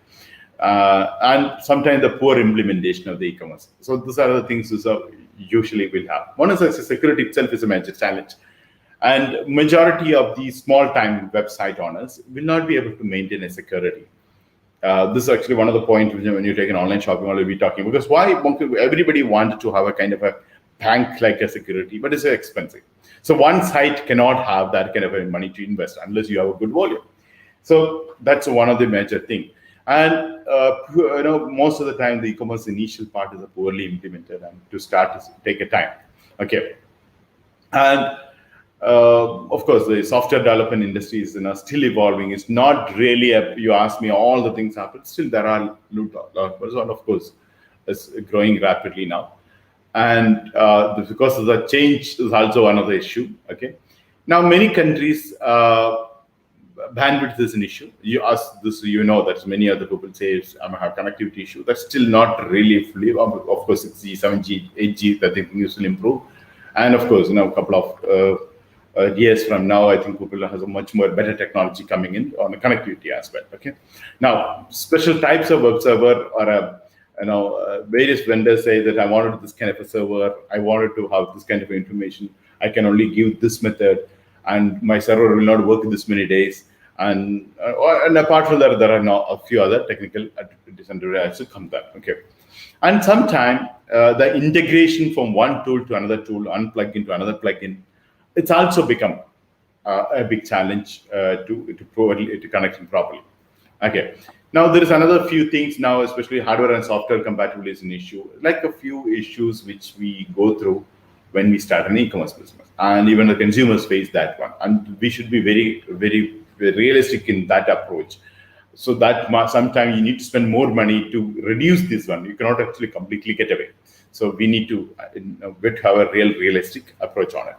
Speaker 1: and sometimes the poor implementation of the e-commerce. So these are the things usually will have. One is that security itself is a major challenge, and majority of the small-time website owners will not be able to maintain a security. This is actually one of the points when you take an online shopping, we'll be talking, because why everybody wanted to have a kind of a bank like a security, but it's expensive. So one site cannot have that kind of money to invest unless you have a good volume. So that's one of the major thing. And most of the time the e-commerce initial part is poorly implemented, and to start is take a time. Okay, and of course the software development industry is still evolving. It's not really you ask me all the things happen. Still there are loopholes, and of course it's growing rapidly now. And because of the change is also one of the issue. Okay, now many countries bandwidth is an issue. You ask this, that many other people say it's have connectivity issue. That's still not really fully. Of course, 6G, 7G, 8G that they things will improve, and of course, a couple of years from now, I think people has a much more better technology coming in on the connectivity aspect. Okay, now special types of web server or various vendors say that I wanted this kind of a server, I wanted to have this kind of information, I can only give this method, and my server will not work this many days. And apart from that, there are now a few other technical disadvantages to come there. Okay, and sometimes the integration from one tool to another tool, unplug into another plugin, it's also become a big challenge to connect properly. Okay. Now there is another few things now, especially hardware and software compatibility is an issue. Like a few issues which we go through when we start an e-commerce business, and even the consumers face that one. And we should be very, very, very realistic in that approach. So that sometimes you need to spend more money to reduce this one. You cannot actually completely get away. So we need to have a realistic approach on it.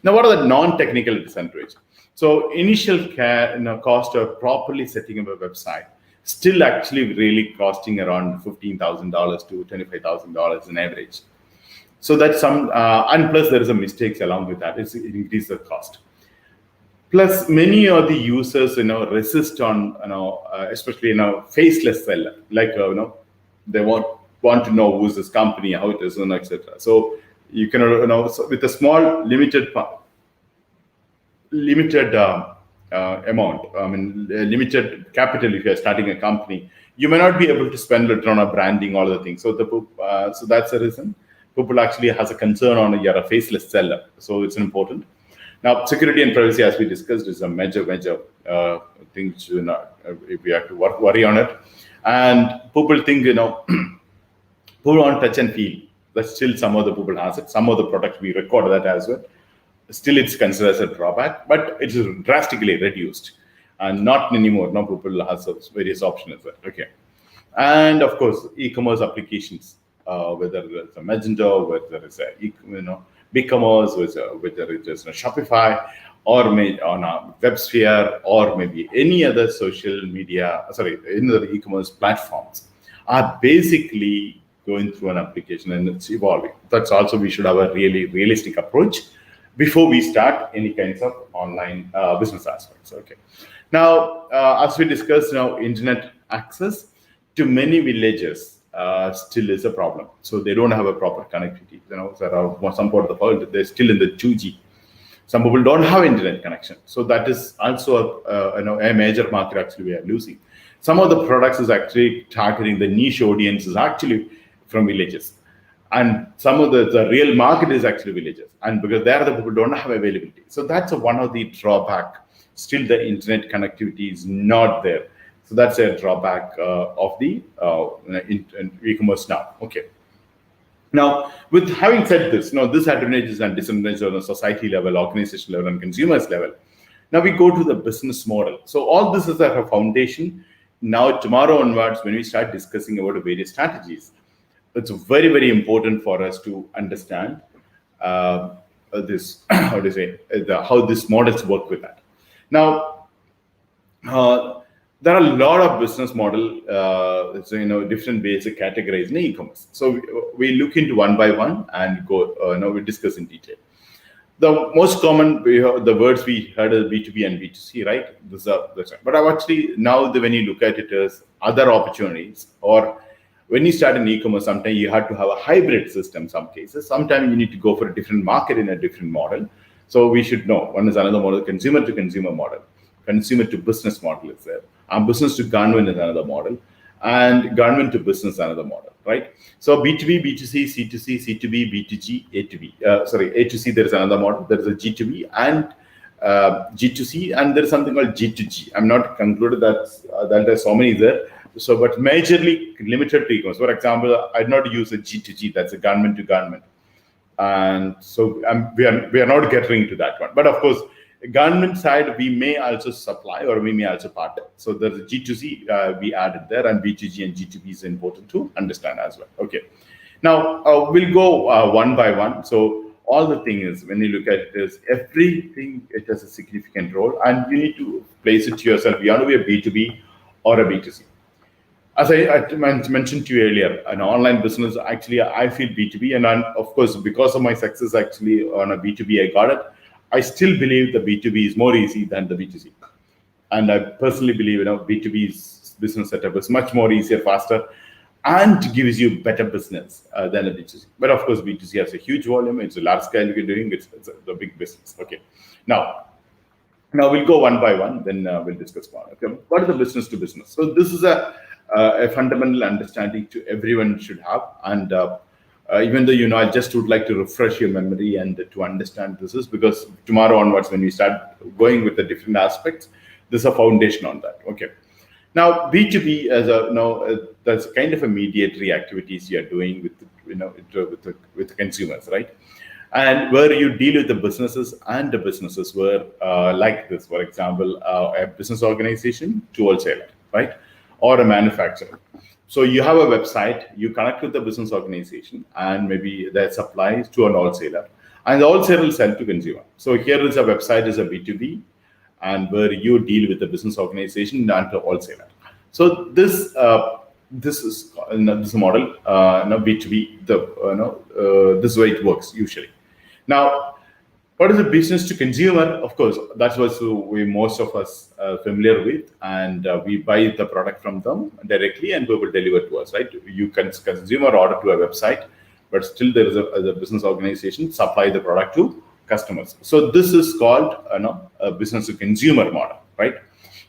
Speaker 1: Now, what are the non-technical disadvantages? So initial cost of properly setting up a website still actually really costing around $15,000 to $25,000 on average. So that's some, and plus there is a mistakes along with that. It increases the cost. Plus, many of the users, resist on, especially faceless seller, like they want to know who's this company, how it is, and etc. So you can, so with a small limited amount, limited capital. If you're starting a company, you may not be able to spend it on a branding, all the things. So so that's the reason people actually has a concern on you're a faceless seller. So it's important. Now, security and privacy, as we discussed, is a major thing to if we have to worry on it. And people think, people want touch and feel. But still, some of the people has it. Some of the products we record that as well. Still, it's considered as a drawback, but it is drastically reduced, and not anymore. Now, people has various options. Okay, and of course, e-commerce applications, whether it's a Magento, whether it's a BigCommerce, whether it is a Shopify, or maybe on a WebSphere, or maybe any other social media, any other e-commerce platforms, are basically going through an application and it's evolving. That's also we should have a really realistic approach before we start any kinds of online business aspects. Okay. Now, as we discussed, internet access to many villages still is a problem. So they don't have a proper connectivity. There are some part of the world they're still in the 2G. Some people don't have internet connection. So that is also a major market actually we are losing. Some of the products is actually targeting the niche audiences actually from villages. And some of the real market is actually villages. And because there the people don't have availability. So that's one of the drawback. Still the internet connectivity is not there. So that's a drawback of the e-commerce now. Okay. Now, with having said this, this advantages and disadvantages on a society level, organization level, and consumers level. Now we go to the business model. So all this is a foundation. Now, tomorrow onwards, when we start discussing about various strategies, it's very, very important for us to understand this, how these models work with that. Now, there are a lot of business model, different ways to categorize in e-commerce. So we look into one by one and go. We discuss in detail. The most common the words we heard is B2B and B2C, right? That's right. But actually now when you look at it as other opportunities, or when you start in e-commerce, sometimes you have to have a hybrid system. Some cases, sometimes you need to go for a different market in a different model. So we should know one is another model, consumer to consumer model, consumer to business model is there. Business to government is another model, and government to business another model, right? So B2B, B2C, C2C, C2B, B2G, A2B. A2C, there is another model. There is a G2B and G2C, and there is something called G2G. I'm not concluded that there's so many there. So, but majorly limited to e-commerce. For example, I'd not use a G2G. That's a government to government, and so we are not getting into that one. But of course, government side, we may also supply or we may also partner. So there's a G2C we added there, and B2G and G2B is important to understand as well. Okay. Now we'll go one by one. So all the thing is, when you look at it, is everything it has a significant role, and you need to place it to yourself. You want to be a B2B or a B2C. As I mentioned to you earlier, an online business, actually, I feel B2B, and of course, because of my success actually on a B2B, I got it. I still believe the B2B is more easy than the B2C. And I personally believe, B2B's business setup is much more easier, faster, and gives you better business than a B2C. But of course, B2C has a huge volume. It's a large scale you're doing. It's a big business. Okay. Now we'll go one by one, then we'll discuss more. Okay. What is the business to business? So this is a fundamental understanding to everyone should have. And even though, I just would like to refresh your memory and to understand this is because tomorrow onwards, when we start going with the different aspects, there's a foundation on that. Okay. Now, B2B as that's kind of a mediatory activities you're doing with consumers, right? And where you deal with the businesses, and the businesses were like this, for example, a business organization to wholesaler, right? Or a manufacturer. So you have a website, you connect with the business organization, and maybe that supplies to an wholesaler, and the wholesaler will sell to consumer. So here is a website is a B2B, and where you deal with the business organization and the wholesaler. So this is this model, B2B. This way it works usually. Now, what is the business to consumer? Of course, that's what most of us are familiar with, and we buy the product from them directly, and we will deliver to us, right? You can consumer order to a website, but still there is a business organization supply the product to customers. So this is called a business to consumer model, right?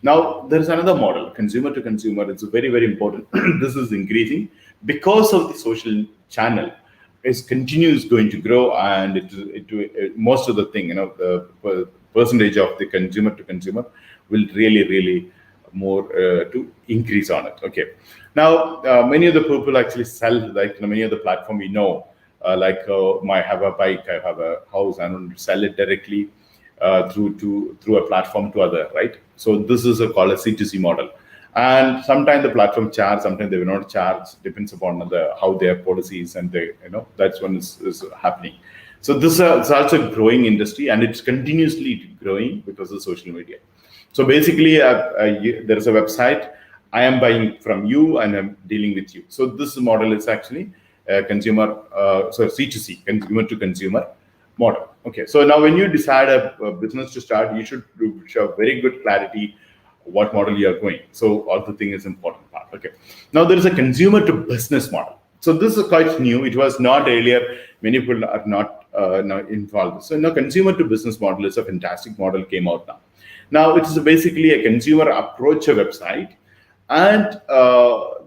Speaker 1: Now there is another model, consumer to consumer. It's very, very important. This is increasing because of the social channel. is continues going to grow, and most of the thing, the percentage of the consumer to consumer will really more to increase on it. Okay. Now, many of the people actually sell, like many of the platform we know, I have a bike, I have a house, and sell it directly through a platform to other, right? So this is called a C2C model. And sometimes the platform charge, sometimes they will not charge, depends upon how their policies, and that's when is happening. So this is also a growing industry, and it's continuously growing because of social media. So basically, there is a website. I am buying from you, and I'm dealing with you. So this model is actually C2C, consumer to consumer model. Okay. So now, when you decide a business to start, you should show very good clarity what model you are going. So all the thing is important part. Okay. Now there is a consumer to business model. So this is quite new. It was not earlier. Many people are not now involved. So now consumer to business model is a fantastic model came out now. Now it is basically a consumer approach a website, and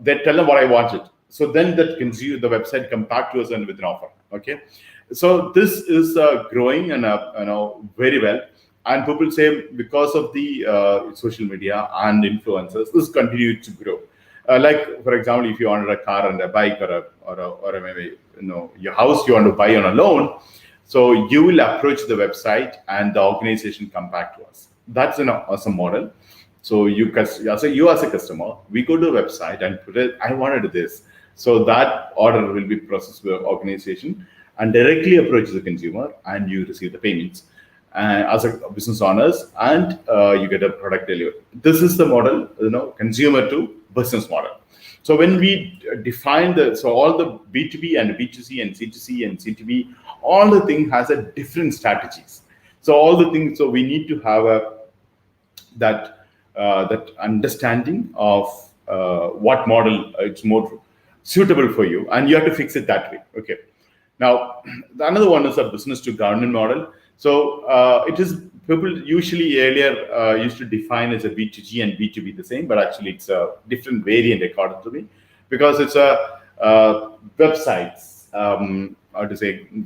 Speaker 1: they tell them what I wanted. So then that the website come back to us and with an offer. Okay. So this is growing and very well. And people say because of the social media and influencers, this continued to grow. Like for example, if you wanted a car and a bike, or maybe your house you want to buy on a loan, so you will approach the website and the organization come back to us. That's an awesome model. So you as a customer, we go to the website and put it, I wanted this. So that order will be processed by the organization and directly approach the consumer, and you receive the payments as a business owners, and you get a product delivered. This is the model, consumer to business model. So when we define all the B2B and B2C and C2C and C2B, all the thing has a different strategies. So all the things, so we need to have that understanding of what model it's more suitable for you, and you have to fix it that way. Okay. Now, another one is a business to government model. So it is, people usually earlier used to define as a B2G and B2B the same, but actually it's a different variant according to me, because it's a websites. How to say, to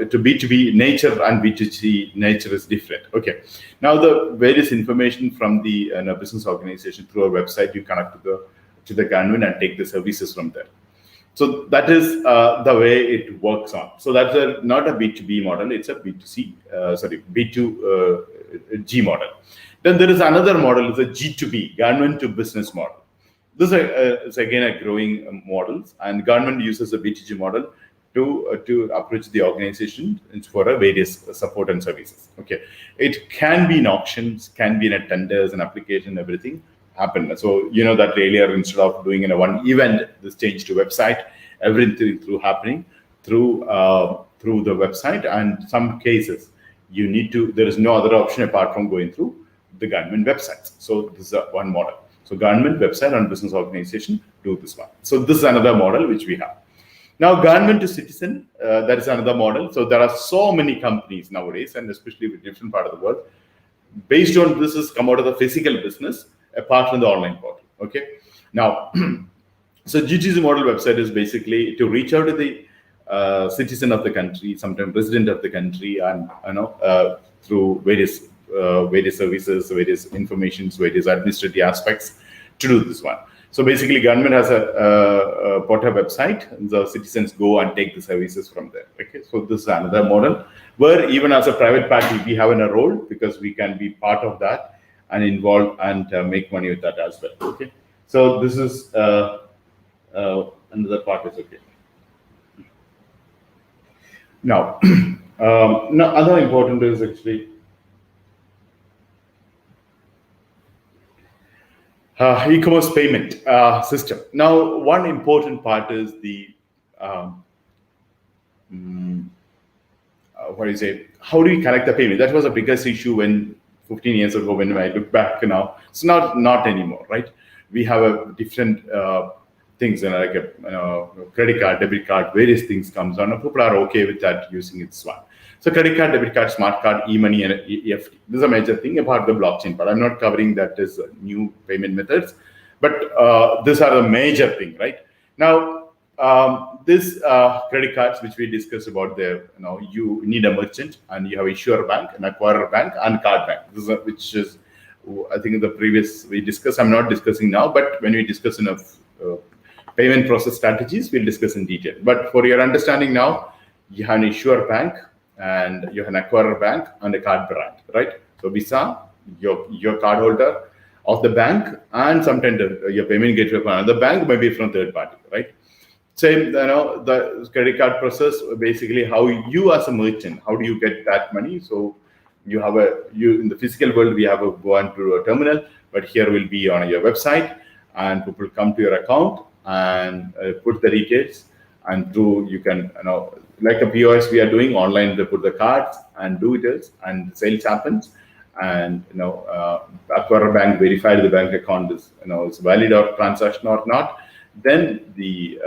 Speaker 1: B2B nature and B2C nature is different. Okay. Now the various information from the business organization through a website, you connect to the government and take the services from there. So that is the way it works on. So that's not a B2B model, it's a B2C, B2G model. Then there is another model, it's a G2B, government to business model. This is again a growing model, and government uses a B2G model to approach the organization for a various support and services. Okay, it can be in auctions, can be in a tenders and application, everything happen. So that earlier, instead of doing in a one event, this changed to website, everything happening through the website. And some cases there is no other option apart from going through the government websites. So this is one model. So government website and business organization do this one. So this is another model which we have. Now, government to citizen, that is another model. So there are so many companies nowadays, and especially with different part of the world, based on this has come out of the physical business apart from the online portal. Okay. Now, so GTC model website is basically to reach out to the citizen of the country, sometimes resident of the country, and through various services, various informations, various administrative aspects to do this one. So basically, government has a portal website, and the citizens go and take the services from there. Okay, so this is another model where even as a private party, we have a role, because we can be part of that and involve and make money with that as well. Okay, so this is another part is okay. Now, other important is actually e-commerce payment system. Now, one important part is the how do you collect the payment? That was the biggest issue when 15 years ago, when I look back now. It's not anymore, right? We have a different things, like a credit card, debit card, various things comes on, and people are okay with that using its one. So credit card, debit card, smart card, e-money, and EFT. This is a major thing about the blockchain, but I'm not covering that as new payment methods. But these are the major thing, right? Now, This credit cards, which we discussed about, you need a merchant and you have issuer bank, an acquirer bank, and card bank. This is which is, I think, in the previous we discussed. I'm not discussing now, but when we discuss in a payment process strategies, we'll discuss in detail. But for your understanding now, you have an issuer bank and you have an acquirer bank and a card brand, right? So Visa, your card holder of the bank, and sometimes your payment gateway from another bank, maybe from third party, right? Same, the credit card process, basically how you as a merchant, how do you get that money? So you have in the physical world, we have gone through a terminal, but here will be on your website, and people come to your account and put the details, and through you can, like a POS we are doing online, they put the cards and do it, and sales happens, and acquirer bank verified the bank account is is valid or transaction or not. Then the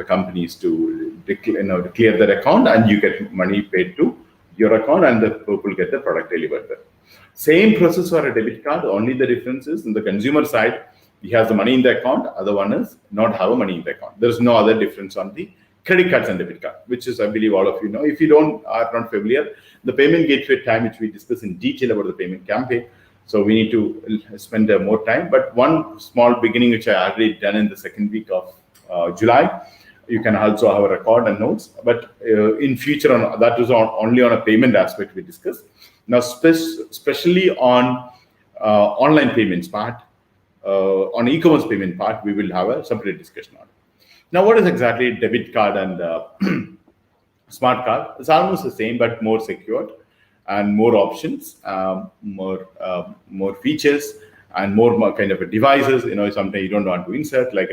Speaker 1: companies to clear their account, and you get money paid to your account, and the people get the product delivered there. Same process for a debit card. Only the difference is in the consumer side, he has the money in the account. Other one is not have a money in the account. There's no other difference on the credit cards and debit card, which is, I believe, all of you know. If you are not familiar, the payment gateway time, which we discuss in detail about the payment campaign. So we need to spend more time. But one small beginning, which I already done in the second week of July, you can also have a record and notes. But in future, that is only on a payment aspect we discuss. Now, especially on online payments part, on e-commerce payment part, we will have a separate discussion on it. Now, what is exactly debit card and smart card? It's almost the same, but more secured and more options, more features, and more kind of devices. Sometimes you don't want to insert, like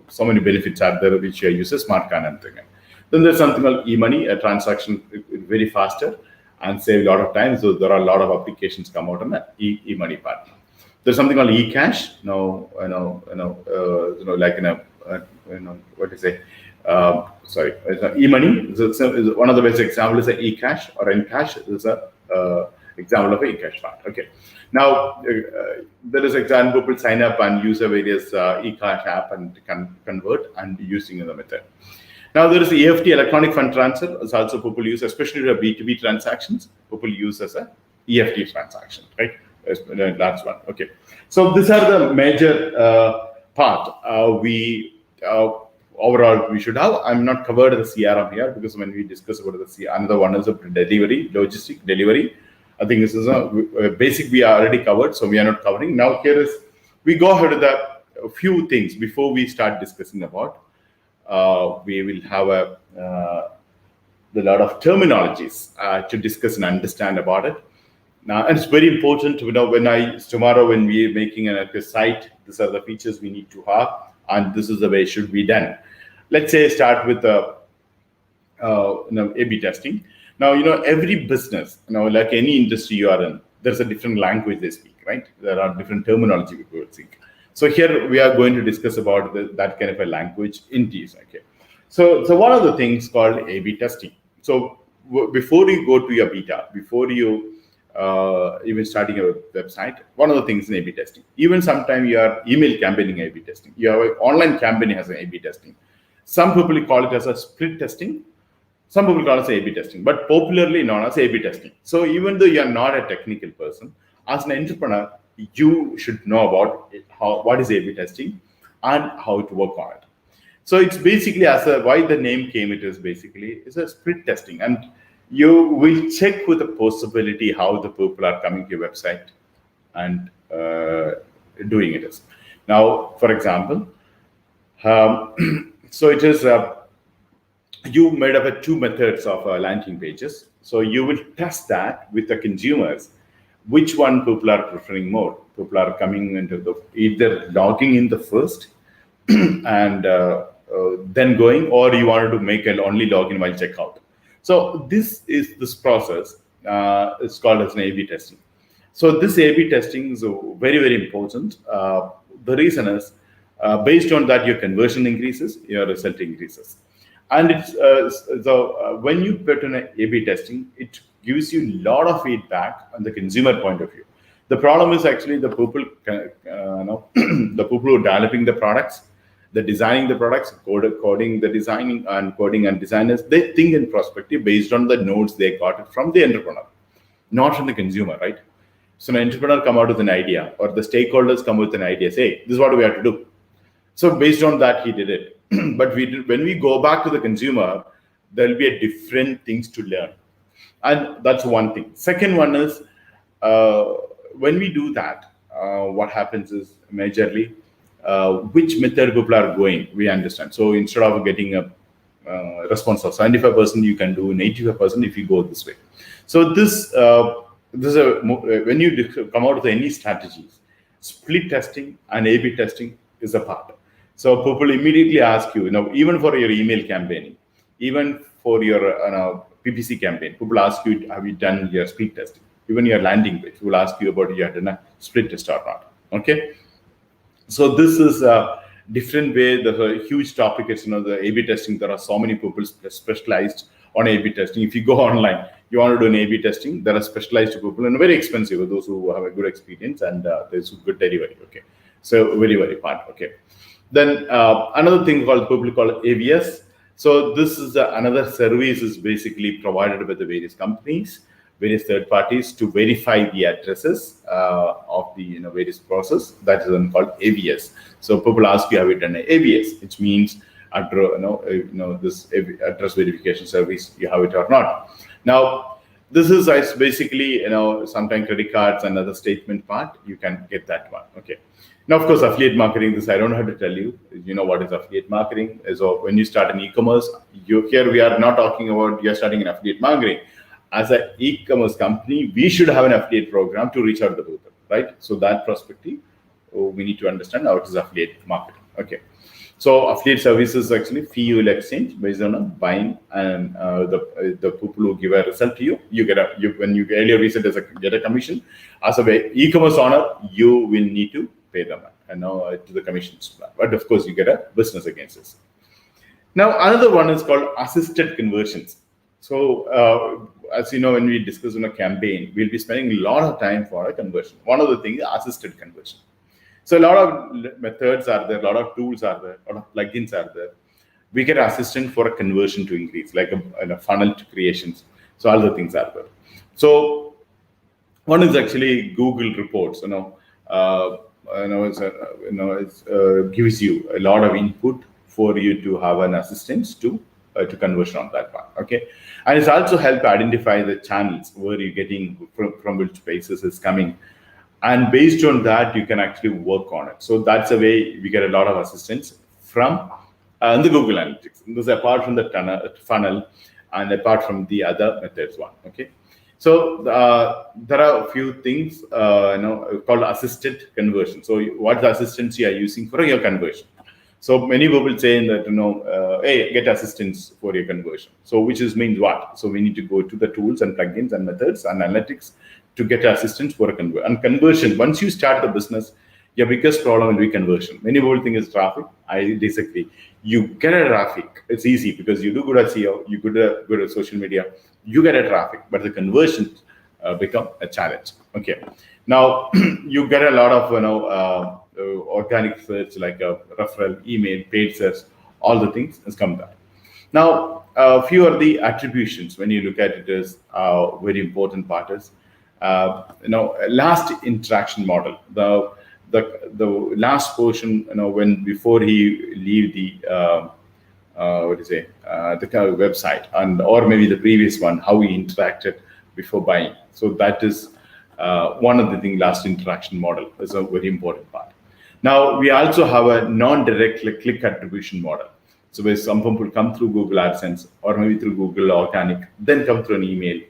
Speaker 1: so many benefits are there which uses smart card and thing. Then there's something called e-money, a transaction very faster and save a lot of time. So there are a lot of applications come out on the e-money part. There's something called e-cash. What do you say? Sorry, e-money. One of the best examples is e-cash or n-cash. This is a example of e-cash part. Okay. Now there is example, people sign up and use a various e-cash app and can convert and using the method. Now there is EFT, electronic fund transfer. It's also people use, especially the B2B transactions. People use as a EFT transaction, right? That's one. Okay. So these are the major part. Overall, we should have. I'm not covered the CRM here because when we discuss about the CRM, another one is a delivery, logistic delivery. I think this is a basic we are already covered, so we are not covering. Now here is, we go ahead with a few things before we start discussing about. We will have a lot of terminologies to discuss and understand about it. Now, and it's very important to know tomorrow when we are making a site, these are the features we need to have, and this is the way it should be done. Let's say start with A/B testing. Now, every business, like any industry you are in, there's a different language they speak, right? There are different terminology people speak. So here we are going to discuss about that kind of a language in these. Okay. So one of the things called A/B testing. So before you go to your beta, before you even starting a website, one of the things in A/B testing. Even sometimes your email campaigning A/B testing. Your online campaign has an A/B testing. Some people call it as a split testing. Some people call it as A/B testing, but popularly known as A/B testing. So even though you are not a technical person, as an entrepreneur, you should know about what is A/B testing and how to work on it. So it's basically why the name came. It is basically it's a split testing, and you will check with the possibility how the people are coming to your website and doing it. Now, for example, so it is you made up two methods of landing pages. So you will test that with the consumers. Which one people are preferring more? People are coming into either logging in the first and then going, or you wanted to make only login while checkout. So this process is called as an A/B testing. So this A/B testing is very, very important. The reason is based on that your conversion increases, your result increases. And when you put in an A/B testing, it gives you a lot of feedback on the consumer point of view. The problem is actually the people, the people who are developing the products, the designing the products, coding the designing and coding and designers, they think in prospective based on the notes they got it from the entrepreneur, not from the consumer, right? So an entrepreneur come out with an idea, or the stakeholders come with an idea, say, this is what we have to do. So based on that, he did it. But when we go back to the consumer, there'll be a different things to learn. And that's one thing. Second one is, when we do that, what happens is majorly, which method people are going, we understand. So instead of getting a response of 75%, you can do an 85% if you go this way. So this is when you come out with any strategies, split testing and A/B testing is a part. So people immediately ask you, even for your email campaigning, even for your PPC campaign, people ask you, have you done your split testing? Even your landing page, will ask you about you have done a split test or not. Okay. So this is a different way. There's a huge topic. It's the A/B testing. There are so many people specialized on A/B testing. If you go online, you want to do an A/B testing, there are specialized people and very expensive. Those who have a good experience and there's good delivery. Okay. So very fun. Okay. Then another thing called people call AVS. So this is another service is basically provided by the various companies, various third parties to verify the addresses of the various process. That is then called AVS. So people ask you, have you done an AVS, which means this address verification service, you have it or not. Now this is basically sometimes credit cards and other statement part, you can get that one. Okay. Now, of course, affiliate marketing, this I don't have to tell you. You know what is affiliate marketing. So when you start an e-commerce, here we are not talking about you're starting an affiliate marketing. As an e-commerce company, we should have an affiliate program to reach out to the people, right? So that perspective, we need to understand how it is affiliate marketing. Okay. So affiliate services actually fee will exchange based on buying and the people who give a result to you. You get when you earlier we said get a commission. As a e-commerce owner, you will need to pay them and to the commissions. But of course, you get a business against this. Now, another one is called assisted conversions. So, as you know, when we discuss on a campaign, we'll be spending a lot of time for a conversion. One of the things is assisted conversion. So, a lot of methods are there, a lot of tools are there, a lot of plugins are there. We get assistant for a conversion to increase, like a funnel to creations. So, all the things are there. So, one is actually Google reports. It gives you a lot of input for you to have an assistance to conversion on that one. Okay, and it's also help identify the channels where you're getting from which places is coming, and based on that you can actually work on it. So that's a way we get a lot of assistance from the Google Analytics. This is apart from the funnel and apart from the other methods one. Okay. So there are a few things called assisted conversion. So what the assistance you are using for your conversion? So many people say that hey, get assistance for your conversion. So which means what? So we need to go to the tools and plugins and methods and analytics to get assistance for a conversion. And conversion, once you start the business, your biggest problem will be conversion. Many people think it's traffic. I disagree. You get a traffic. It's easy because you do good at SEO, you good at social media, you get a traffic, but the conversions become a challenge. Okay. Now you get a lot of organic search like a referral, email, paid search, all the things has come back. Now a few of the attributions when you look at it is very important part is last interaction model. The last portion, when before he leave the the website or maybe the previous one, how he interacted before buying. So that is one of the things. Last interaction model is a very important part. Now we also have a non-direct click attribution model. So where some people come through Google AdSense or maybe through Google Organic, then come through an email,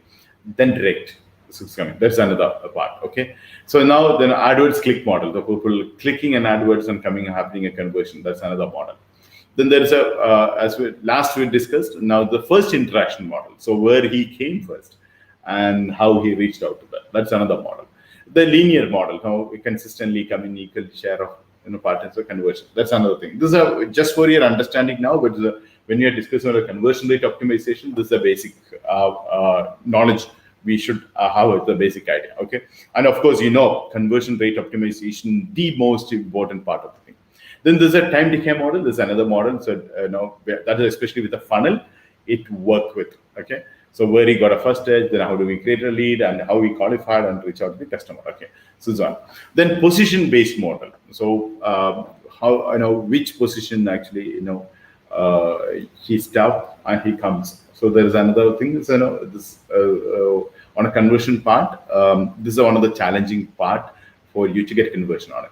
Speaker 1: then direct. That's another part. Okay. So now then AdWords click model, the people clicking an AdWords and happening a conversion. That's another model. Then there is as we discussed, now the first interaction model. So where he came first and how he reached out to that. That's another model. The linear model, how we consistently come in equal share of patterns of conversion. That's another thing. This is just for your understanding now, but when you're discussing a conversion rate optimization, this is a basic knowledge we should have the basic idea. Okay. And of course, conversion rate optimization, the most important part of the thing. Then there's a time decay model. There's another model. So that is especially with the funnel, it work with. Okay. So where he got a first edge, then how do we create a lead and how we qualify and reach out to the customer. Okay. So it's on. Then position-based model. So how which position actually he stopped and he comes. So there is another thing. Is, this on a conversion part. This is one of the challenging part for you to get conversion on it.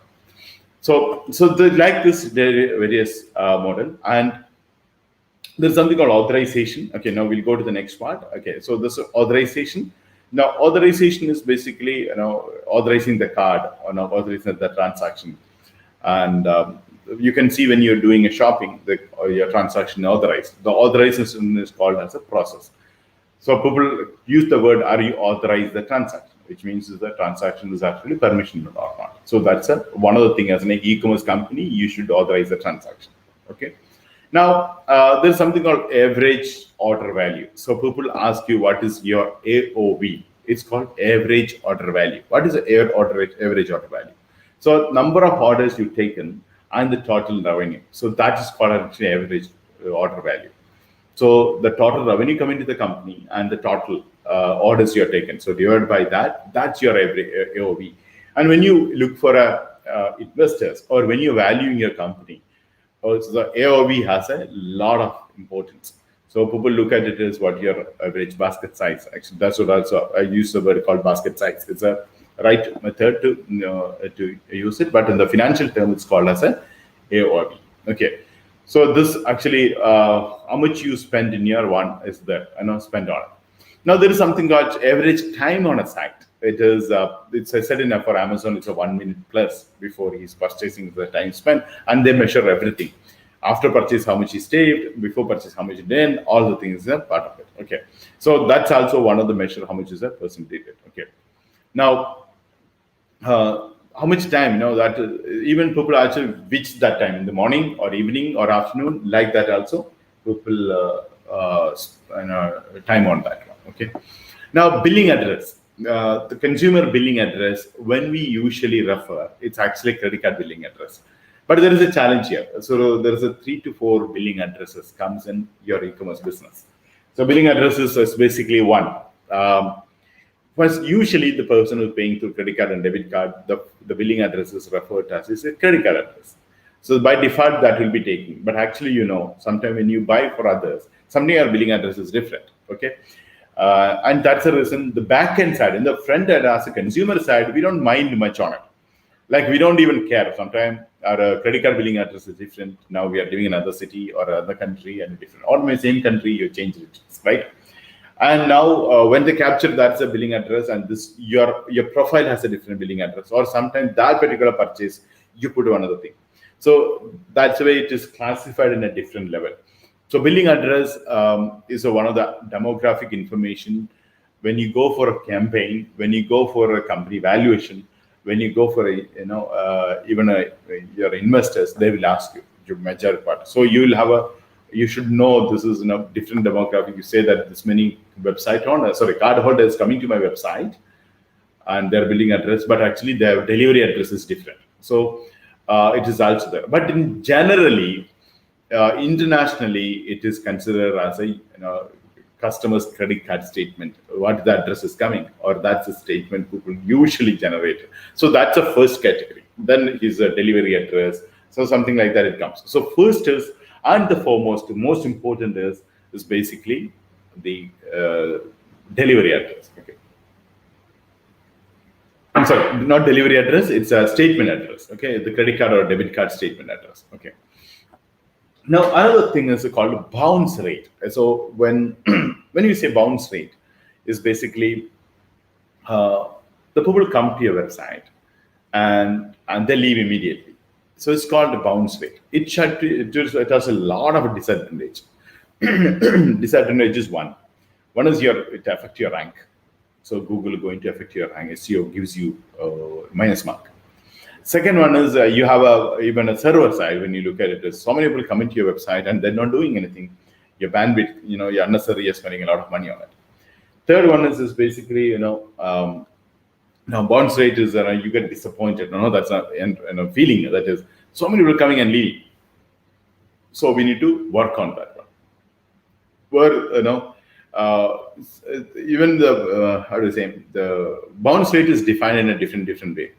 Speaker 1: So like this various model, and there's something called authorization. Okay, now we'll go to the next part. Okay, so this authorization. Now authorization is basically authorizing the card or authorizing the transaction, and you can see when you're doing a shopping, your transaction authorized. The authorization is called as a process. So people use the word, are you authorized the transaction, which means is the transaction is actually permission or not. So that's one of the things as an e-commerce company, you should authorize the transaction. Okay. Now, there's something called average order value. So people ask you, what is your AOV? It's called average order value. What is the average order value? So number of orders you've taken and the total revenue. So that is called actually average order value. So the total revenue coming to the company and the total orders you're taken. So divided by that, that's your AOV. And when you look for investors or when you're valuing your company, also the AOV has a lot of importance. So people look at it as what your average basket size. Actually, that's what also I use the word called basket size. It's a right method to use it, but in the financial term, it's called as a AOV. Okay. So this actually, how much you spend in year one is the spend on it. Now there is something called average time on a site. It is it's I said enough for Amazon. It's a 1 minute plus before he's purchasing the time spent, and they measure everything. After purchase, how much he saved. Before purchase, how much he did. All the things are part of it. Okay. So that's also one of the measure. How much is a person did it. Okay. Now. How much time, that even people actually which that time in the morning or evening or afternoon, like that also people time on that one. Okay. Now billing address, the consumer billing address, when we usually refer, it's actually credit card billing address. But there is a challenge here. So there is a 3 to 4 billing addresses comes in your e-commerce business. So billing addresses is basically one. First, usually the person who's paying through credit card and debit card, the billing address is referred to as a credit card address. So by default, that will be taken. But actually, sometimes when you buy for others, sometimes your billing address is different. Okay. And that's the reason the back end side and the front end as a consumer side, we don't mind much on it. Like we don't even care. Sometimes our credit card billing address is different. Now we are living in another city or another country and different. Or in the same country, you change it, right? And now when they capture that's a billing address and this your profile has a different billing address, or sometimes that particular purchase you put another thing. So that's the way it is classified in a different level. So billing address is one of the demographic information. When you go for a campaign, when you go for a company valuation, when you go for your investors, they will ask you your major part. So you will have you should know this is different demographic. You say that this many website card holders coming to my website and their billing address, but actually their delivery address is different. So it is also there. But in generally, internationally, it is considered as a customer's credit card statement. What the address is coming, or that's a statement people usually generate. So that's a first category. Then is a delivery address. So something like that it comes. So first is, and the foremost, the most important is basically the delivery address. Okay. I'm sorry, not delivery address. It's a statement address. Okay, the credit card or debit card statement address. Okay. Now another thing is called bounce rate. So when you say bounce rate, is basically the people come to your website and they leave immediately. So it's called a bounce rate. It has a lot of disadvantage. Disadvantage is one. One is it affects your rank. So Google is going to affect your rank. SEO gives you minus mark. Second one is you have even a server side. When you look at it, so many people come into your website and they're not doing anything. Your bandwidth, you're unnecessarily spending a lot of money on it. Third one is basically now bounce rate is you get disappointed. No, that's a feeling that is. So many people coming and leaving. So we need to work on that one. Where even the how do you say, the bounce rate is defined in a different way.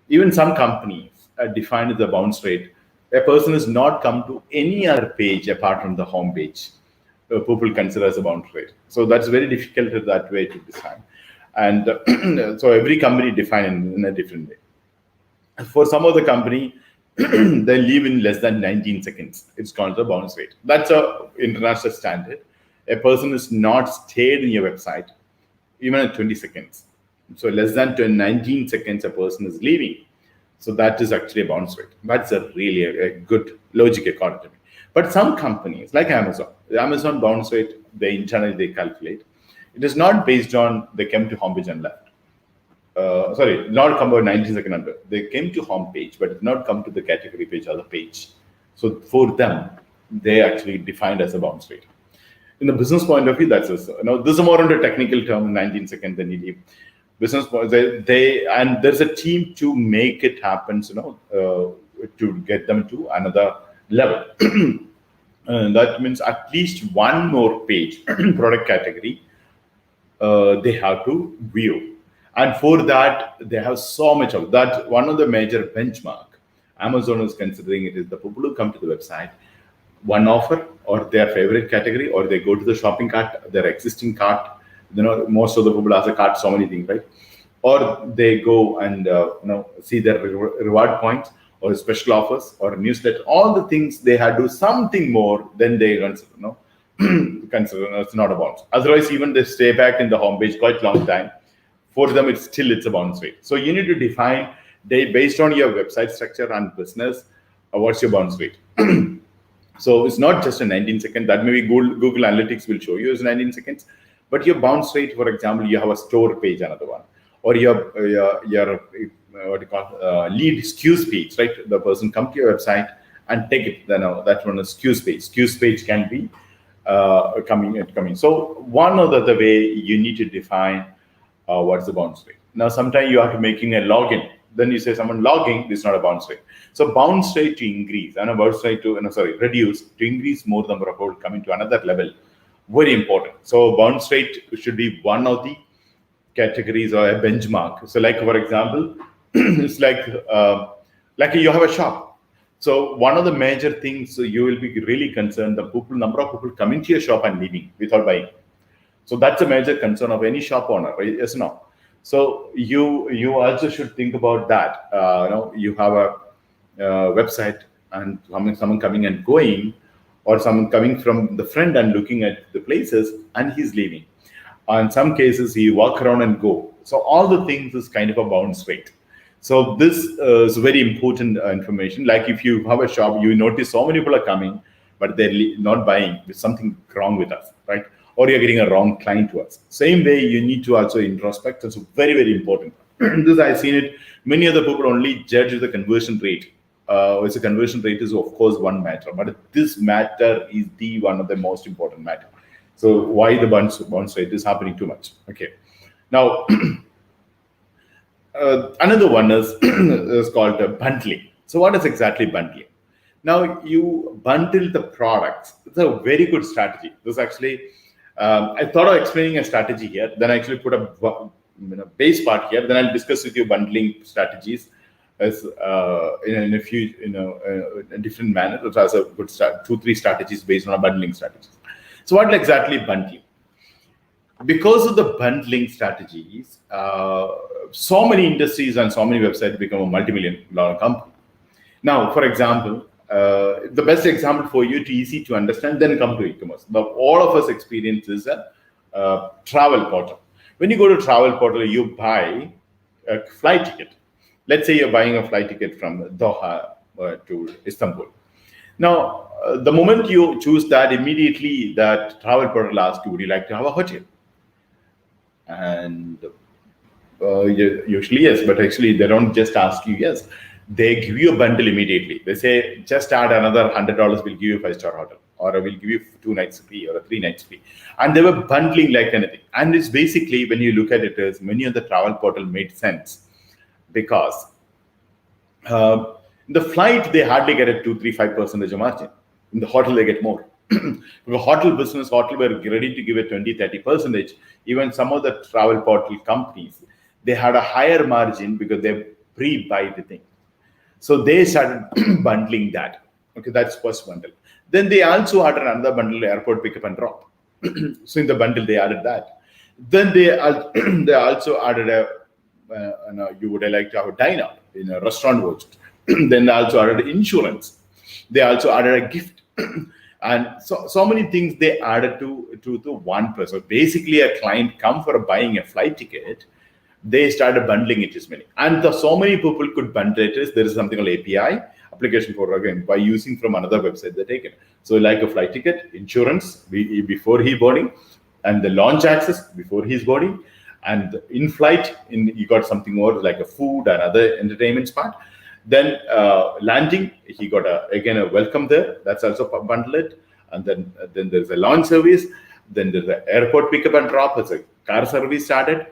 Speaker 1: Even some companies define the bounce rate. A person has not come to any other page apart from the home page. People consider as a bounce rate. So that's very difficult that way to define. And so every company define in a different way. For some of the company, they leave in less than 19 seconds. It's called the bounce rate. That's a international standard. A person is not stayed in your website even at 20 seconds. So less than 19 seconds, a person is leaving. So that is actually a bounce rate. That's a really a good logic according to me. But some companies like Amazon, the Amazon bounce rate, they internally they calculate. It is not based on they came to homepage and left. Sorry, not come about 19 seconds under. They came to home page, but did not come to the category page or the page. So for them, they actually defined as a bounce rate. In the business point of view, that's this is more on the technical term, 19 seconds, then you leave. Business, they and there's a team to make it happen, to get them to another level. And that means at least one more page, product category, they have to view. And for that, they have so much of that. One of the major benchmark Amazon is considering it is the people who come to the website, one offer or their favorite category, or they go to the shopping cart, their existing cart. Most of the people has a cart, so many things, right? Or they go and see their reward points or special offers or newsletter. All the things they had to do something more than they consider. Consider it's not a bounce. Otherwise, even they stay back in the homepage quite long time. For them, it's a bounce rate. So you need to define based on your website structure and business, what's your bounce rate. So it's not just a 19 second. That maybe Google Analytics will show you as 19 seconds. But your bounce rate, for example, you have a store page, another one, or your what do you call lead SKUs page, right? The person come to your website and take it. That one is SKUs page. SKUs page can be coming. So one other way you need to define what's the bounce rate. Now, sometimes you have to making a login. Then you say someone logging, this is not a bounce rate. So bounce rate to increase and a bounce rate to reduce to increase more number of people coming to another level. Very important. So bounce rate should be one of the categories or a benchmark. So like, for example, it's like you have a shop. So one of the major things you will be really concerned, the number of people coming to your shop and leaving without buying. So that's a major concern of any shop owner, right? Yes or no? So you also should think about that. You have a website and someone coming and going, or someone coming from the front and looking at the places and he's leaving. In some cases, he walk around and go. So all the things is kind of a bounce rate. So this is very important information. Like if you have a shop, you notice so many people are coming, but they're not buying. There's something wrong with us, right? Or you're getting a wrong client to us. Same way, you need to also introspect. It's very, very important. This I've seen it. Many other people only judge the conversion rate. The conversion rate is of course one matter, but this matter is the one of the most important matter. So why the bounce rate is happening too much? Okay. Now another one is called bundling. So what is exactly bundling? Now you bundle the products. It's a very good strategy. This actually. I thought of explaining a strategy here. Then I actually put a base part here. Then I'll discuss with you bundling strategies as in a few a different manner. It has a good 2-3 strategies based on a bundling strategies. So what exactly bundling? Because of the bundling strategies, so many industries and so many websites become a multi-million-dollar company. Now, for example. The best example for you to easy to understand, then come to e-commerce. Now, all of us experience is a travel portal. When you go to travel portal, you buy a flight ticket. Let's say you're buying a flight ticket from Doha to Istanbul. Now, the moment you choose that, immediately that travel portal asks you, would you like to have a hotel? And usually yes, but actually they don't just ask you yes. They give you a bundle immediately. They say, just add another $100, we'll give you a 5-star hotel, or we'll give you 2 nights free or 3 nights free. And they were bundling like anything. And it's basically, when you look at it, as many of the travel portal made sense because In the flight, they hardly get a 2, 3, 5% of margin. In the hotel, they get more. The hotel business, hotel were ready to give a 20, 30%. Even some of the travel portal companies, they had a higher margin because they pre-buy the thing. So they started bundling that. Okay, that's first bundle. Then they also added another bundle, airport pickup and drop. So in the bundle, they added that. Then they also added you would like to have a dine-out in a restaurant voucher. Then they also added insurance. They also added a gift. And so many things they added to one person. So basically, a client come for buying a flight ticket, they started bundling it as many. And so many people could bundle it. There is something called API, application for again, by using from another website they take it. So like a flight ticket, insurance before he boarding, and the launch access before he's boarding, and in flight, you got something more like a food and other entertainment part. Then landing, he got again a welcome there. That's also bundled. And then there's a launch service. Then there's the airport pickup and drop. There's a car service started.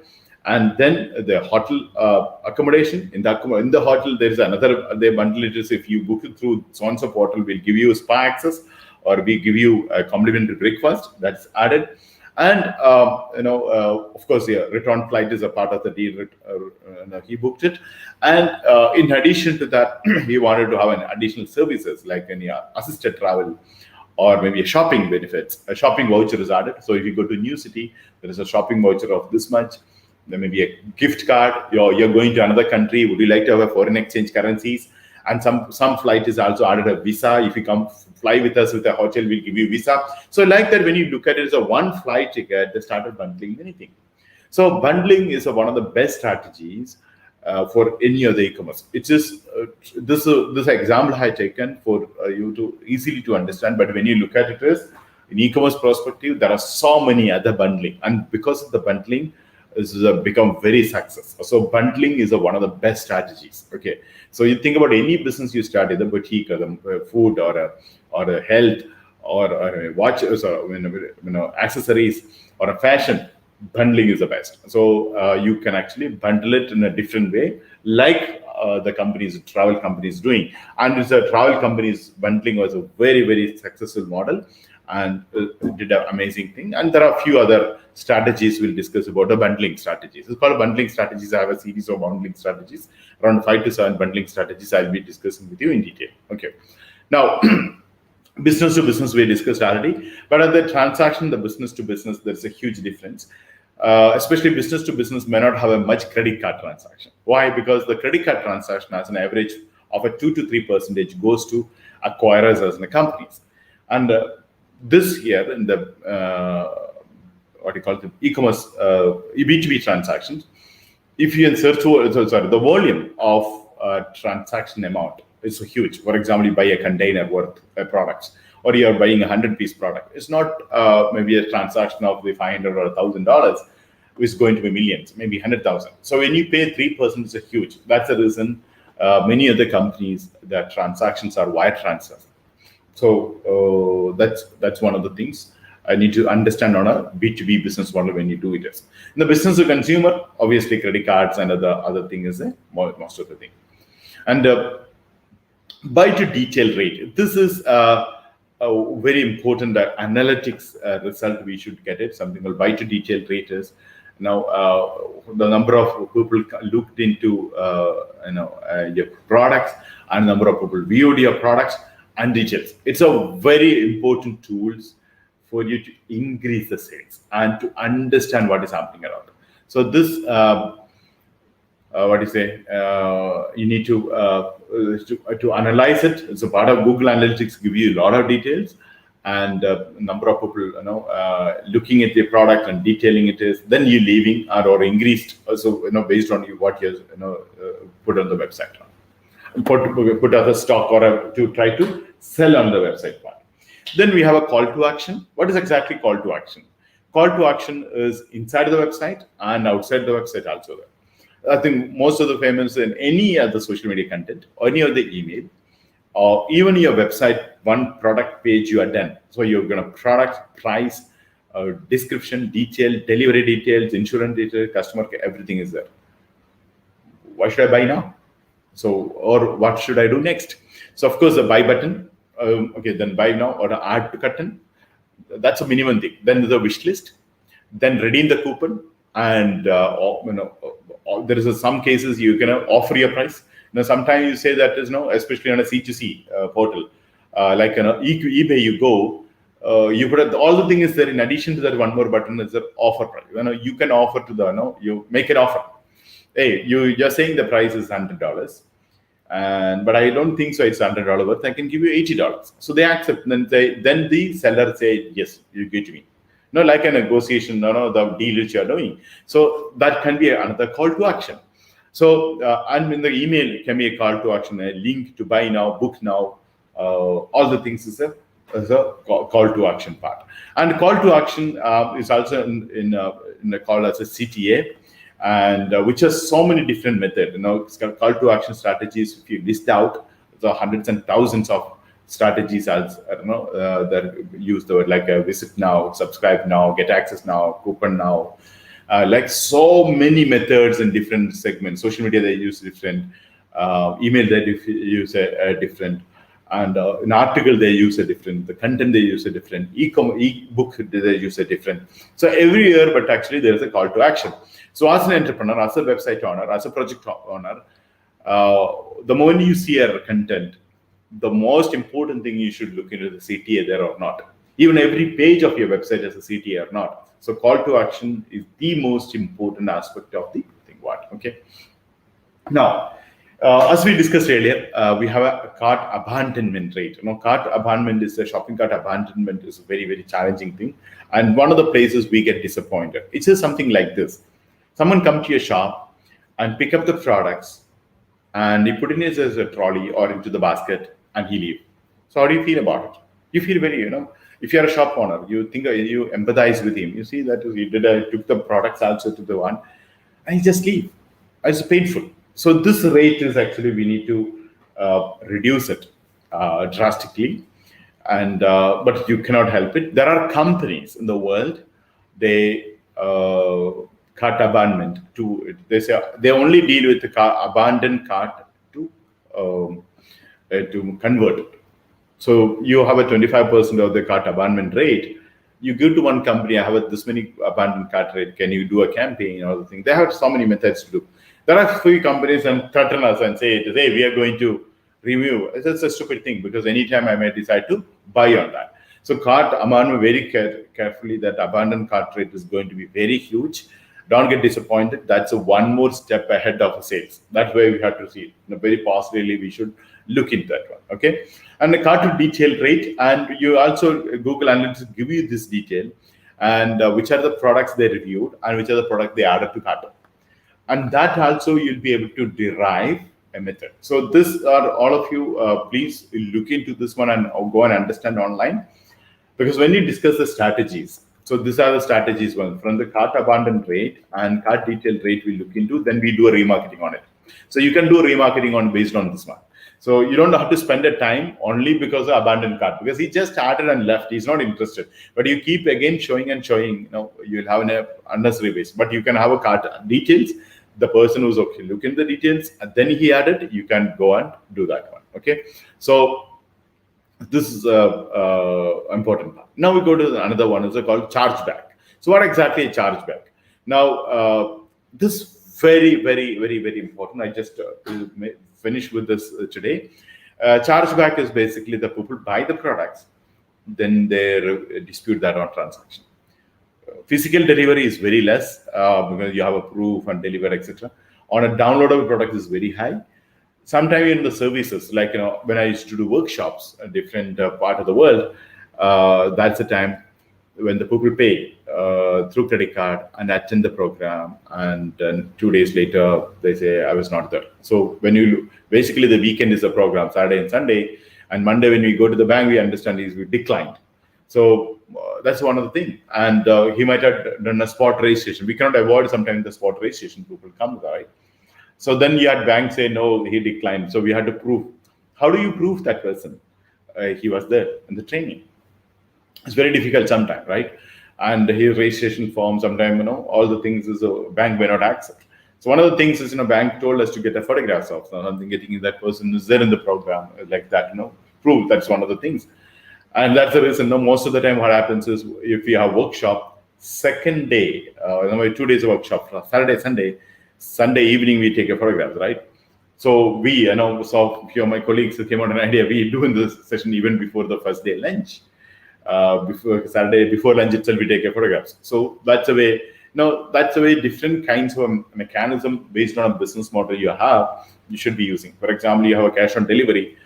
Speaker 1: And then the hotel accommodation. In the hotel, there is another. They bundle it as if you book it through so-and-so portal, we'll give you spa access, or we give you a complimentary breakfast. That's added. And of course, the return flight is a part of the deal. He booked it, and in addition to that, he wanted to have an additional services like any assisted travel, or maybe a shopping benefits. A shopping voucher is added. So if you go to a new city, there is a shopping voucher of this much. There may be a gift card. You're going to another country. Would you like to have a foreign exchange currencies? And some flight is also added a visa. If you come fly with us with a hotel, we'll give you visa. So like that, when you look at it as a one flight ticket, they started bundling anything. So bundling is one of the best strategies for any other e-commerce. It's just this example I have taken for you to easily to understand. But when you look at it as in e-commerce perspective, there are so many other bundling, and because of the bundling, this has become very successful. So bundling is one of the best strategies. Okay, so you think about any business you start, either boutique or food or a health or a watch, or accessories or a fashion. Bundling is the best. So you can actually bundle it in a different way, like the travel companies doing. And it's a travel companies bundling was a very, very successful model, and did an amazing thing. And there are a few other strategies we'll discuss about the bundling strategies. It's called bundling strategies. I have a series of bundling strategies, around 5 to 7 bundling strategies I'll be discussing with you in detail. Okay. Now, business to business we discussed already, but at the transaction, the business to business, there's a huge difference. Especially business to business may not have a much credit card transaction. Why? Because the credit card transaction has an average of a 2 to 3% goes to acquirers as the companies. And this here in the the e-commerce B2B transactions, if you search the volume of transaction amount is so huge. For example, you buy a container worth products, or you are buying a 100-piece product. It's not maybe a transaction of the $500 or $1,000, which is going to be millions, maybe 100,000. So when you pay 3%, it's a huge. That's the reason many other companies, their transactions are wire transfers. So that's one of the things I need to understand on a B2B business model when you do it. In the business to consumer, obviously credit cards and other thing is most of the thing. And buy to detail rate. This is a very important analytics result we should get it. Something called buy to detail rate is now the number of people looked into your products, and number of people viewed your products and details. It's a very important tools for you to increase the sales and to understand what is happening around. So this you need to analyze it. It's a part of Google Analytics, give you a lot of details, and number of people looking at the product and detailing it is, then you leaving or increased also based on what you put on the website, put as a stock or to try to sell on the website part. Then we have a call to action. What is exactly call to action? Call to action is inside the website and outside the website also there. I think most of the famous in any other social media content or any other email or even your website, one product page you are done. So you're going to product, price, description, detail, delivery details, insurance detail, customer care, everything is there. Why should I buy now? So, or what should I do next? So of course the buy button, okay, then buy now, or add to cart. That's a minimum thing. Then the wish list, then redeem the coupon, and there is some cases you can offer your price. Sometimes you say that is especially on a C2C portal, like eBay. You go, you put all the thing is there. In addition to that, one more button is the offer price. You can offer to the you make an offer. Hey, you're saying the price is $100. But I don't think so. It's $100 worth. I can give you $80. So they accept. Then the seller say yes, you give to me. Like a negotiation. The deal which you are doing. So that can be another call to action. So and in the email can be a call to action, a link to buy now, book now. All the things is a call to action part. And call to action is also in a call as a CTA. And which has so many different methods. It's got call to action strategies. If you list out the hundreds and thousands of strategies, as that use the word like visit now, subscribe now, get access now, coupon now, like so many methods in different segments. Social media they use different, email they use a different, and an article they use a different, the content they use a different, e-book they use a different. So every year, but actually there is a call to action. So as an entrepreneur, as a website owner, as a project owner, the moment you see a content, the most important thing you should look into the CTA there or not. Even every page of your website has a CTA or not. So call to action is the most important aspect of the thing. Okay. Now, as we discussed earlier, we have a cart abandonment rate. Cart abandonment is a shopping cart abandonment is a very, very challenging thing. And one of the places we get disappointed. It's just something like this. Someone come to your shop and pick up the products and he put in his as a trolley or into the basket and he leave. So how do you feel about it? You feel very, if you're a shop owner, you think you empathize with him. You see that he took the products also to the one and he just leave. It's painful. So this rate is actually, we need to reduce it drastically. And but you cannot help it. There are companies in the world, they cart abandonment they say they only deal with the abandoned cart to convert it. So you have a 25% of the cart abandonment rate. You give to one company, I have this many abandoned cart rate. Can you do a campaign or the thing? They have so many methods to do. There are few companies and threaten us and say, hey, we are going to review. It's a stupid thing because anytime I may decide to buy on that. So cart abandonment very carefully. That abandoned cart rate is going to be very huge. Don't get disappointed. That's one more step ahead of sales. That's where we have to see it. Very positively, we should look into that one. Okay. And the cart to detail rate, and you also Google Analytics give you this detail, and which are the products they reviewed and which are the products they added to cart. And that also you'll be able to derive a method. So this are all of you, please look into this one and go and understand online, because when you discuss the strategies, so these are the strategies one from the cart abandoned rate and cart detail rate we look into, then we do a remarketing on it. So you can do remarketing on based on this one. So you don't have to spend the time only because of abandoned cart, because he just started and left. He's not interested. But you keep again showing and showing, you'll have an unnecessary waste. But you can have a cart details. The person who's okay, look in the details, and then he added, you can go and do that one. Okay. So this is a important part. Now we go to another one. It's called chargeback. So what exactly is chargeback? Now this very, very, very, very important. I just finish with this today. Chargeback is basically the people buy the products, then they dispute that on transaction. Physical delivery is very less because you have a proof and deliver, etc. On a downloadable product is very high. Sometimes in the services, like when I used to do workshops in different part of the world, that's the time when the people pay through credit card and attend the program, and then 2 days later they say I was not there. So when you basically the weekend is the program, Saturday and Sunday, and Monday when we go to the bank we understand we declined. So that's one of the things. And he might have done a spot registration. We cannot avoid sometimes the spot registration. People come, right? So then you had bank say, no, he declined. So we had to prove. How do you prove that person? He was there in the training. It's very difficult sometimes, right? And his registration form, sometimes, all the things is a bank may not accept. So one of the things is, bank told us to get the photographs of something, getting that person is there in the program, like that, proof. That's one of the things. And that's the reason, most of the time what happens is, if we have workshop, second day, 2 days of workshop, Saturday, Sunday evening, we take a photograph, right? So we, so a few of my colleagues came out an idea, we do in this session even before the first day lunch. Before Saturday, before lunch itself, we take a photographs. So that's a way, that's a way different kinds of mechanism based on a business model you should be using. For example, you have a cash on delivery,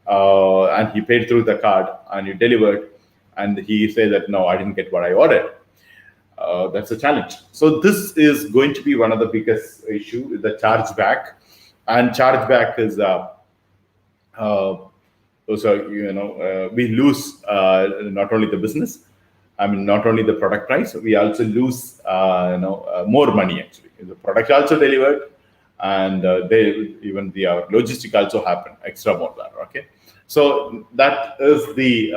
Speaker 1: and he paid through the card and you delivered, and he said that, no, I didn't get what I ordered. That's a challenge. So this is going to be one of the biggest issue, the chargeback. And chargeback is we lose not only the business, not only the product price, we also lose more money actually. The product also delivered, and even the logistic also happen extra more there. Okay, so that is the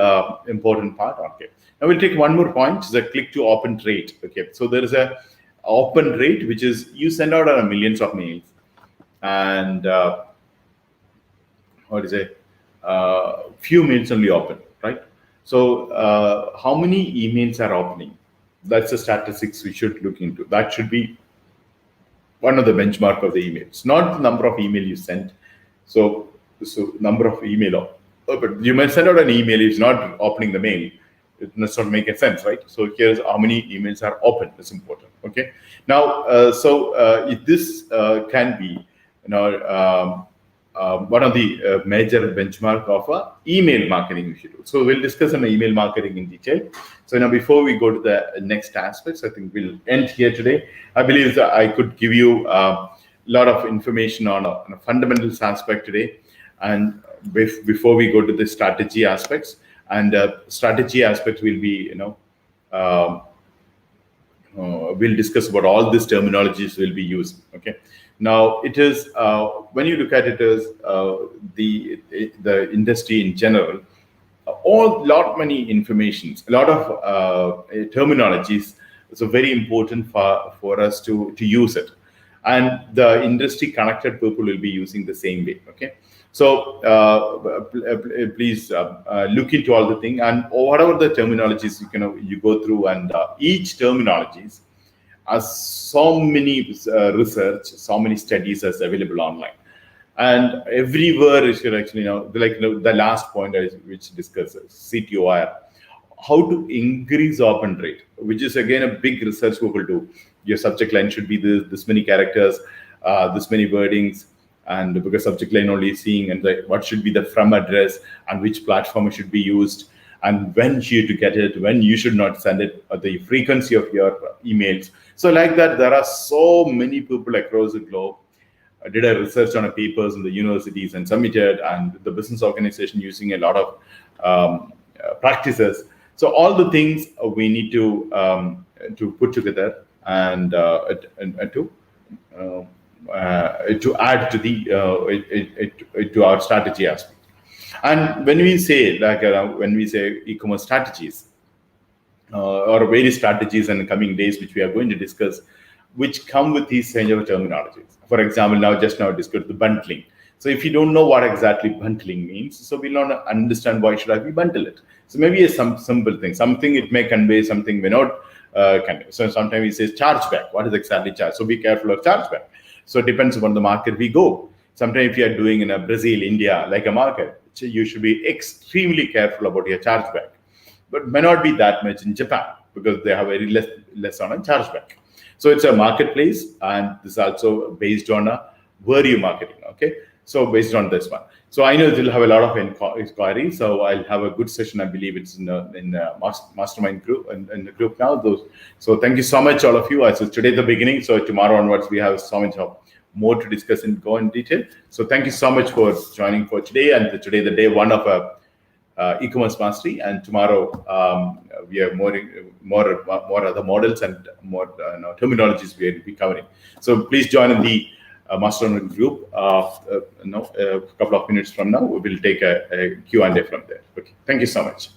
Speaker 1: important part. Okay, now we'll take one more point, the click to open rate. Okay, so there is a open rate, which is you send out millions of mails, and few mails only open, right? So how many emails are opening? That's the statistics we should look into. That should be one of the benchmark of the emails, not the number of email you sent. So number of email, but you might send out an email, it's not opening the mail. It does not make a sense, right? So here's how many emails are open. That's important. Okay. Now, if this can be, one of the major benchmark of email marketing we should do. So we'll discuss on email marketing in detail. So now, before we go to the next aspects, I think we'll end here today. I believe that I could give you a lot of information on a fundamentals aspect today. And before we go to the strategy aspects, and strategy aspect will be, we'll discuss about all these terminologies we'll be using. Okay. Now it is when you look at it as the industry in general, many informations, a lot of terminologies. So very important for us to use it, and the industry connected people will be using the same way. Okay. So please look into all the thing, and whatever the terminologies you go through, and each terminologies has so many research, so many studies as available online, and everywhere is actually the last point which discusses CTOR, how to increase open rate, which is again a big research people do. Your subject line should be this many characters, this many wordings. And because subject line only seeing, and what should be the from address, and which platform should be used, and when you to get it, when you should not send it, or the frequency of your emails. So like that, there are so many people across the globe did a research on papers in the universities and submitted, and the business organization using a lot of practices. So all the things we need to put together and to add to the to our strategy aspect. And when we say e-commerce strategies or various strategies in the coming days, which we are going to discuss, which come with these range of terminologies. For example, now discuss the bundling. So if you don't know what exactly bundling means, so we'll not understand why should I be bundle it. So maybe some simple thing, something it may convey, something may not convey. So sometimes it says chargeback. What is exactly charge? So be careful of chargeback. So it depends upon the market we go. Sometimes if you are doing in a Brazil, India, like a market, you should be extremely careful about your chargeback. But may not be that much in Japan, because they have very less on a chargeback. So it's a marketplace, and this is also based on where you marketing. Okay, so based on this one. So I know you'll have a lot of inquiries. So I'll have a good session. I believe it's in mastermind group in the group now. So thank you so much, all of you. So today the beginning. So tomorrow onwards we have so much more to discuss and go in detail. So thank you so much for joining for today. And today the day one of e-commerce mastery. And tomorrow we have more other models and more terminologies we will be covering. So please join in the mastermind group. A couple of minutes from now, we will take a Q&A from there. Okay. Thank you so much.